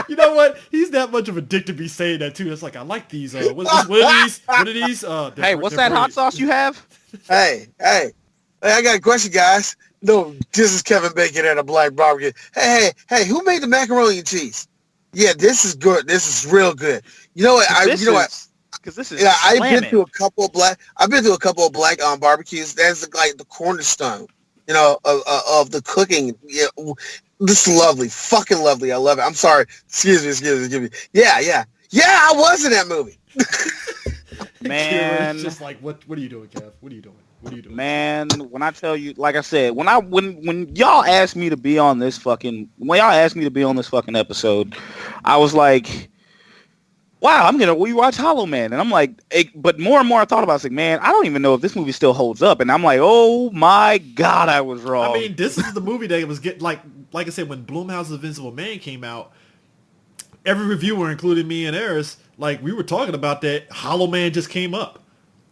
D: You know what? He's that much of a dick to be saying that too. It's like, I like these. What are these?
A: Hey, what's that hot sauce you have?
E: Hey, I got a question, guys. No, this is Kevin Bacon at a black barbecue. Hey, who made the macaroni and cheese? Yeah, this is good. This is real good. You know what?
A: Because this is
E: I've been to a couple of black barbecues. That's like the cornerstone, of the cooking. Yeah, this is lovely, fucking lovely. I love it. I'm sorry. Excuse me. Yeah. I was in that movie.
A: Man,
D: it's just like, what are you doing, Kev? What are you doing?
A: Man, when I tell you, like I said, when y'all asked me to be on this fucking episode, I was like, wow, I'm gonna rewatch Hollow Man, and I'm like, but more and more I thought about it, I was like, man, I don't even know if this movie still holds up, and I'm like, oh my god, I was wrong.
D: I mean, this is the movie that was like I said, when Blumhouse's Invincible Man came out, every reviewer, including me and Eris, like, we were talking about that. Hollow Man just came up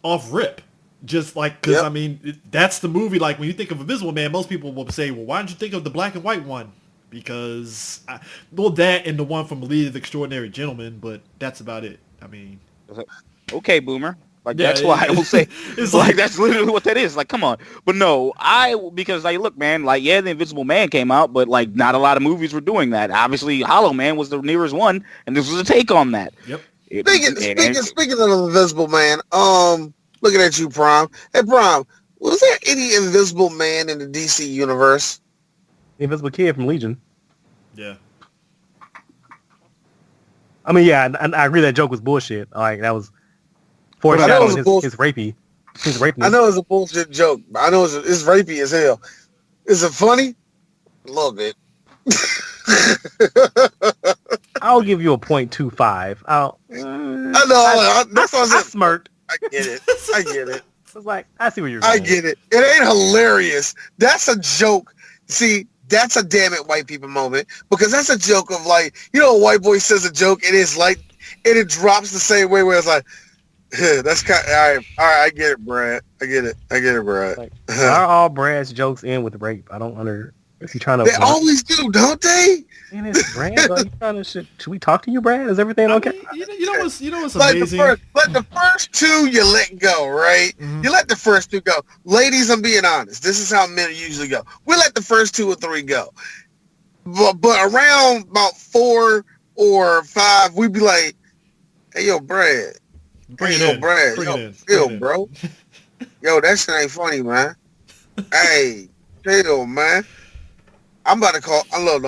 D: off rip. Just like, because, I mean, that's the movie. Like, when you think of Invisible Man, most people will say, well, why don't you think of the black and white one? because that and the one from League of the Extraordinary Gentlemen, but that's about it. I mean,
A: okay, boomer. Like that's why I will say it's like that's literally what that is. Like, come on. But no, because like look, man, like yeah, The Invisible Man came out, but like not a lot of movies were doing that. Obviously, Hollow Man was the nearest one, and this was a take on that.
D: Yep.
G: Speaking of The Invisible Man, looking at you, Prime. Hey, Prime, was there any Invisible Man in the DC universe?
C: The Invisible Kid from Legion.
D: Yeah.
C: I mean, yeah, I agree that joke was bullshit. Like that was foreshadowing his rapey. His rapiness.
G: I know it's a bullshit joke, but I know it's rapey as hell. Is it funny? A little bit.
C: I'll give you a 0.25.
G: I know.
C: I smirked.
G: I get it.
C: It's like, I see what you're saying.
G: I get it. It ain't hilarious. That's a joke. See, that's a damn it white people moment, because that's a joke of like, you know, a white boy says a joke and it's like, and it drops the same way where it's like, yeah, that's kind of, all right, I get it, Brad. I get it, Brad.
C: Like, are all Brad's jokes end with rape? I don't is he trying to...
G: They always do, don't they?
C: And it's Brad, but should we talk to you, Brad? Is everything okay?
D: You know what's
G: like
D: amazing?
G: The first two you let go, right? Mm-hmm. You let the first two go. Ladies, I'm being honest. This is how men usually go. We let the first 2 or 3 go. But around about 4 or 5, we'd be like, hey, yo, Brad.
D: Bring
G: it in, bro. Yo, that shit ain't funny, man. Hey, chill, man. I'm about to call.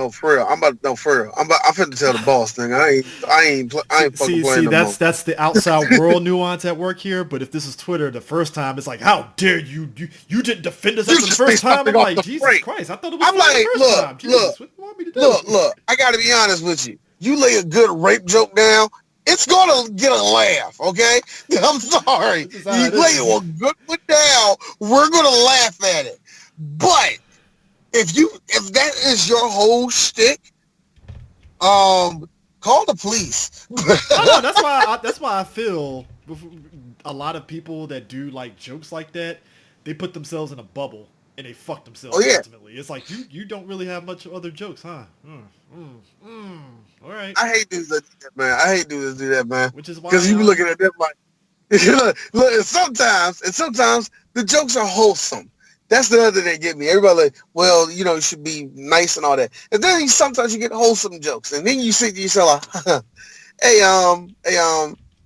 G: For real. I'm finna tell the boss thing. I ain't fucking playing no more.
D: That's the outside world nuance at work here. But if this is Twitter, the first time it's like, how dare you? You didn't defend us after the first time. I'm like, Jesus Christ! I thought it was the first time. Jesus, what do you want me to do?
G: Look. I gotta be honest with you. You lay a good rape joke down, it's gonna get a laugh. Okay, I'm sorry. You lay a good one down, we're gonna laugh at it. But if that is your whole shtick, call the police.
D: No, that's why I feel a lot of people that do like jokes like that, they put themselves in a bubble and they fuck themselves ultimately. It's like you don't really have much other jokes, huh? All right.
G: I hate dudes that do that, man. I hate dudes that do that, man.
D: Which is why,
G: because you be looking at them like, look, sometimes the jokes are wholesome. That's the other thing that get me. Everybody like, well, you know, you should be nice and all that. And then sometimes you get wholesome jokes. And then you say to yourself, like, hey,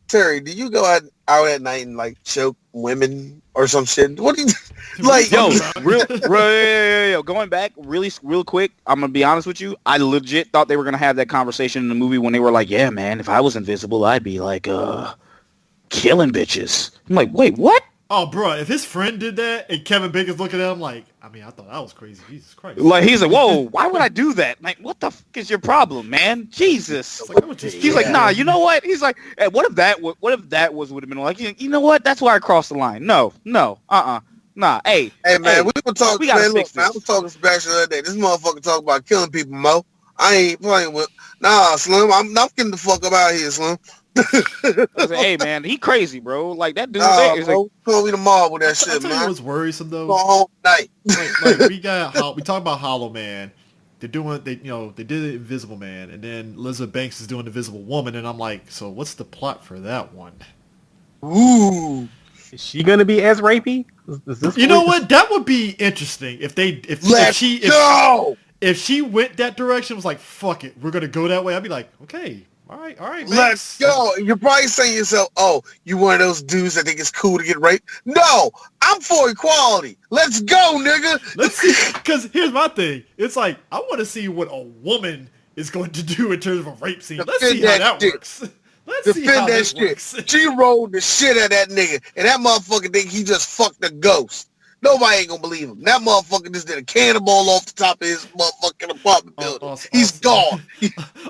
G: Terry, do you go out at night and like choke women or some shit? What do you like?
A: Yo, going back real quick, I'm going to be honest with you. I legit thought they were going to have that conversation in the movie when they were like, yeah, man, if I was invisible, I'd be like, killing bitches. I'm like, wait, what?
D: Oh, bro, if his friend did that and Kevin Bacon's looking at him like, I mean, I thought that was crazy. Jesus Christ.
A: Like, he's like, whoa, why would I do that? Like, what the fuck is your problem, man? Jesus. He's like, nah, you know what? He's like, hey, what if that would have been like, you know what? That's why I crossed the line. No, nah. Hey,
G: man, we were talking, man, look, man, I was talking to Sebastian the other day. This motherfucker talking about killing people, Mo. I ain't playing with, Slim, I'm getting the fuck up out of here, Slim.
A: I was like, hey man, he crazy, bro. Like that dude.
G: Bro, call me tomorrow with that shit, man.
D: What's worrisome though?
G: Go home tonight.
D: like we talk about Hollow Man. They did the Invisible Man, and then Elizabeth Banks is doing the Invisible Woman, and I'm like, so what's the plot for that one?
G: Ooh,
C: is she gonna be as rapey?
D: You know what? That would be interesting if she went that direction. Was like, fuck it, we're gonna go that way. I'd be like, okay. All right,
G: let's go. You're probably saying to yourself, oh, you one of those dudes that think it's cool to get raped? No, I'm for equality. Let's go, nigga.
D: Let's see, because here's my thing. It's like, I want to see what a woman is going to do in terms of a rape scene. Let's see how that works. Let's see how that works.
G: She rolled the shit out of that nigga, and that motherfucker think he just fucked a ghost. Nobody ain't gonna believe him. That motherfucker just did a cannonball off the top of his motherfucking apartment building. He's gone.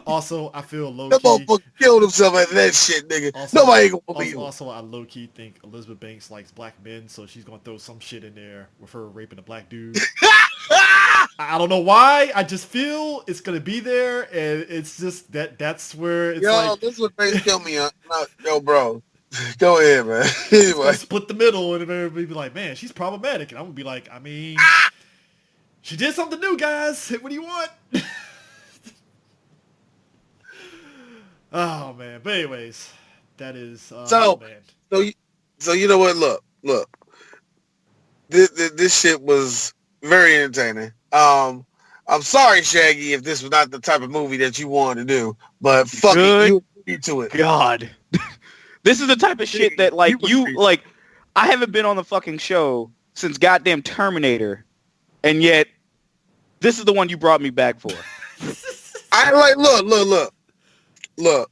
D: Also, I feel low-key.
G: That motherfucker killed himself after that shit, nigga. Nobody ain't gonna believe him.
D: Also, I low-key think Elizabeth Banks likes black men, so she's gonna throw some shit in there with her raping a black dude. I don't know why. I just feel it's gonna be there, and it's just that's where it's like...
G: Yo, Elizabeth Banks killed me. Yo, bro. Go ahead, man. Anyway.
D: Split the middle, and everybody be like, man, she's problematic. And I'm going to be like, I mean, she did something new, guys. What do you want? Oh man. But anyways, that is
G: So you know what? Look. This shit was very entertaining. I'm sorry, Shaggy, if this was not the type of movie that you wanted to do, but fuck it, you agreed to it.
A: God, this is the type of shit that like I haven't been on the fucking show since goddamn Terminator, and yet this is the one you brought me back for.
G: I like look.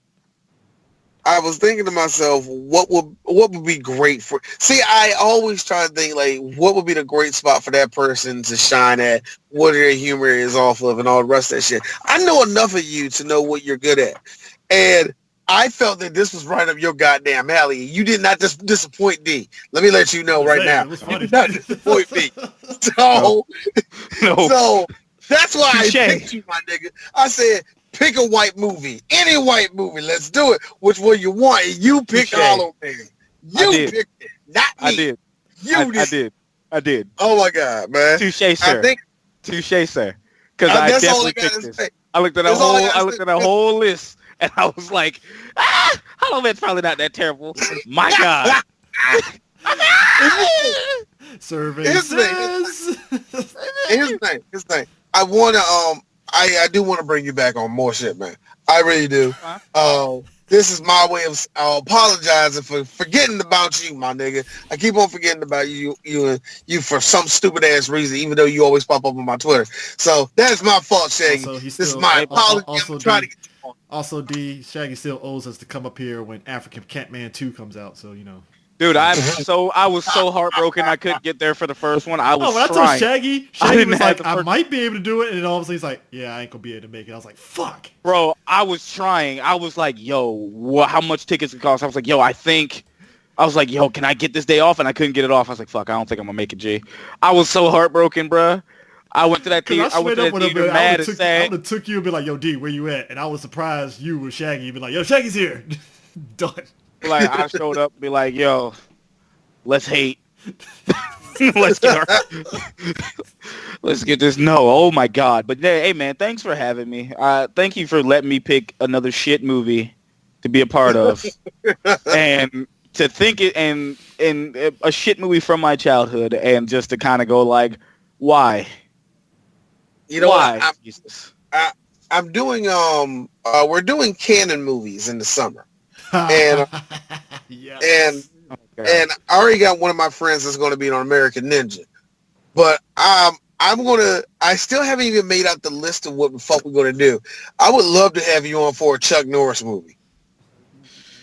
G: I was thinking to myself, what would be great for... See, I always try to think, like, what would be the great spot for that person to shine at, what their humor is off of, and all the rest of that shit. I know enough of you to know what you're good at. And I felt that this was right up your goddamn alley. You did not just disappoint D. Let me let you know right now. You did not disappoint me. So, so that's why I picked you, my nigga. I said... Pick a white movie, any white movie. Let's do it. Which one you want? You picked Hollow Man. You picked it, not me.
A: I did.
G: Oh my god, man.
A: Touche, sir. Touche, sir. Because I definitely picked this. I looked at a whole list, and I was like, Hollow Man's probably not that terrible. My god.
D: Survey
G: Here's the thing. I want to I do want to bring you back on more shit, man. I really do. This is my way of apologizing for forgetting about you, my nigga. I keep on forgetting about you for some stupid ass reason, even though you always pop up on my Twitter. So that's my fault, Shaggy. This is my apology.
D: Also, D, Shaggy still owes us to come up here when African Catman 2 comes out. So you know.
A: Dude, I was so heartbroken I couldn't get there for the first one. I was
D: when I told Shaggy was like, I might be able to do it, and then obviously he's like, yeah, I ain't gonna be able to make it. I was like, fuck.
A: Bro, I was trying. I was like, yo, how much tickets it cost? I was like, yo, can I get this day off? And I couldn't get it off. I was like, fuck, I don't think I'm gonna make it, G. I was so heartbroken, bro. I went to that theater. I went to that theater mad and sad.
D: I would have took you and be like, yo, D, where you at? And I was surprised you with Shaggy and be like, yo, Shaggy's here. Done.
A: Like I showed up and be like, yo, let's hate. let's get this. No, oh my god. But hey man, thanks for having me. Thank you for letting me pick another shit movie to be a part of. And to think it and a shit movie from my childhood and just to kind of go like, why?
G: You know why? I'm doing we're doing canon movies in the summer. And yes. and I already got one of my friends that's going to be on American Ninja, but I still haven't even made out the list of what the fuck we're going to do. I would love to have you on for a Chuck Norris movie.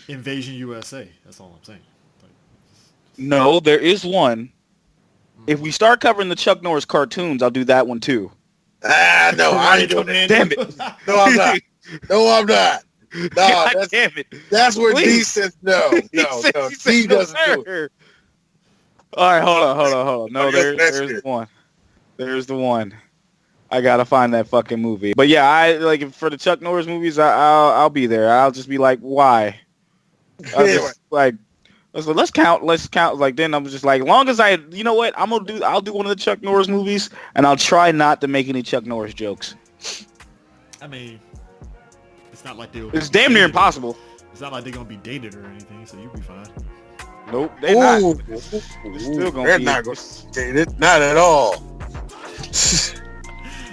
D: Invasion USA. That's all I'm saying.
A: No, there is one. If we start covering the Chuck Norris cartoons, I'll do that one too.
G: No, I ain't doing it.
A: Damn it.
G: No, I'm not. No, I'm not. No,
A: God damn it.
G: That's where D says no. No, D doesn't do it.
A: All right, hold on. No, there's one. There's the one. I gotta find that fucking movie. But yeah, I like for the Chuck Norris movies. I'll be there. I'll just be like, why? Like, let's count. Like then I'm just like, long as you know what? I'll do one of the Chuck Norris movies, and I'll try not to make any Chuck Norris jokes.
D: I mean. It's not like
A: it's damn near impossible.
D: It's not like they're gonna be dated or anything, so you'll be fine.
A: Nope, they're not.
G: They're not gonna be dated, not at all.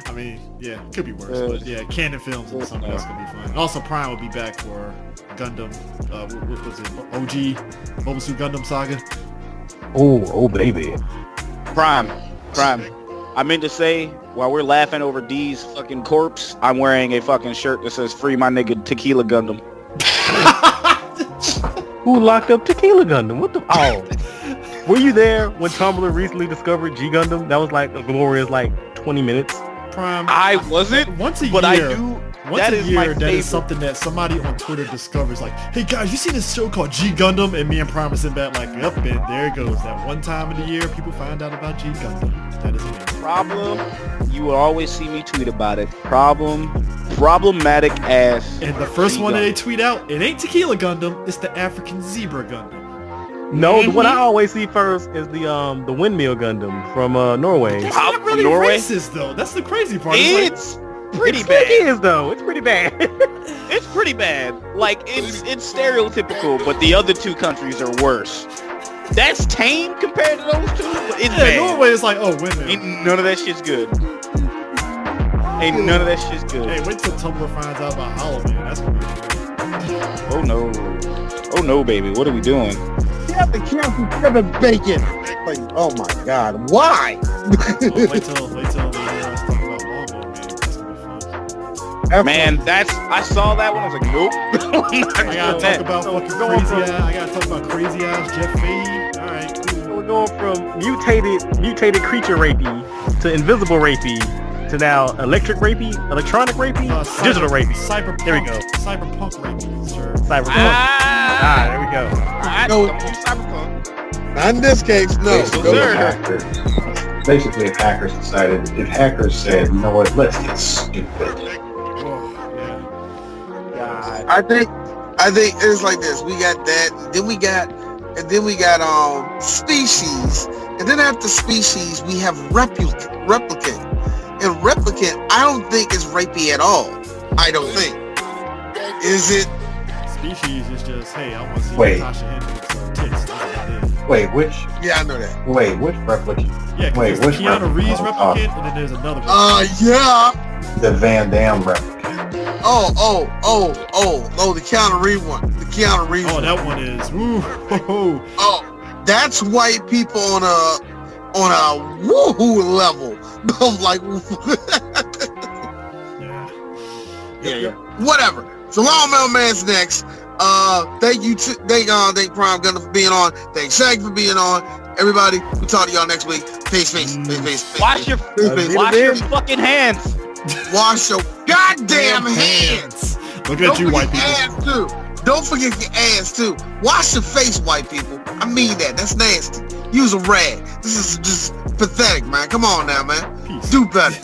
D: I mean, yeah, it could be worse, but yeah, canon films and something else could be fun. And also, Prime will be back for Gundam. What was it? OG Mobile Suit Gundam Saga.
C: Oh baby.
A: Prime. I meant to say, while we're laughing over D's fucking corpse, I'm wearing a fucking shirt that says "Free my nigga Tequila Gundam."
C: Who locked up Tequila Gundam? What the? Oh, were you there when Tumblr recently discovered G Gundam? That was like a glorious 20 minutes.
D: Prime.
A: I wasn't
D: once a
A: but
D: year.
A: I do.
D: Once
A: that
D: a
A: is
D: year,
A: my
D: that
A: favorite.
D: is something that somebody on Twitter discovers. Like, hey guys, you see this show called G Gundam? And me and Prime are sitting back like, yep, and there it goes. That one time of the year, people find out about G Gundam. That is amazing.
A: Problem. You will always see me tweet about it. Problematic ass.
D: And the first
A: G
D: one that
A: Gundam.
D: they tweet out, it ain't Tequila Gundam. It's the African Zebra Gundam.
C: No, the one I always see first is the Windmill Gundam from Norway.
D: That's not really
A: Norway?
D: racist though. That's the crazy part.
A: pretty bad.
C: It is though. It's pretty bad.
A: It's pretty bad. Like it's stereotypical, but the other two countries are worse. That's tame compared to those two. But it's bad.
D: Norway is like, oh, women.
A: Ain't none of that shit's good. Ain't none of that shit's good.
D: Hey, wait till Tumblr finds out about Halloween. That's gonna be
A: Oh no. Oh no, baby. What are we doing?
G: You have to cancel Kevin Bacon. Like, oh my God, why?
D: wait till we talk about Lawnmower Man. That's gonna be fun.
A: Man, I saw that one. I was like, nope.
D: I gotta talk about fucking crazy ass. I gotta talk about crazy ass Jeff Fade. All right, cool.
C: We're going from mutated creature rapey to invisible rapey to now electronic rapey, digital rapey.
D: Cyberpunk.
C: There we go.
D: Cyberpunk rapey. Sure.
C: Cyberpunk. There we go.
A: Don't do Cyberpunk.
G: Not in this case, no.
F: Basically, if hackers said, you know what, let's get stupid.
C: God.
G: I think it's like this. We got that, then we got species, and then after species we have replicant. And replicant, I don't think is rapey at all. I don't think. Is it?
D: Species is just, hey, I want to see Natasha Henry's tits.
F: Wait, which?
G: Yeah, I know that.
F: Wait, which replicant?
D: Yeah,
F: wait,
D: there's
F: which
D: Keanu Reeves replicant, and then there's another one.
G: Yeah.
F: The Van Damme replicant.
G: Oh, the Keanu Reeves one. The Keanu Reeves one.
D: That one is. Ooh,
G: Oh, that's white people on a woohoo level. I'm like, yeah. Whatever. So Lawnmower Man's next. Thank Prime Gundam for being on. Thanks Shaggy for being on. Everybody, we'll talk to y'all next week. Peace.
A: Wash your fucking hands.
G: Wash your goddamn hands.
D: Look at you, white people.
G: Ass too. Don't forget your ass too. Wash your face, white people. I mean that. That's nasty. Use a rag. This is just pathetic, man. Come on now, man.
D: Peace.
G: Do better.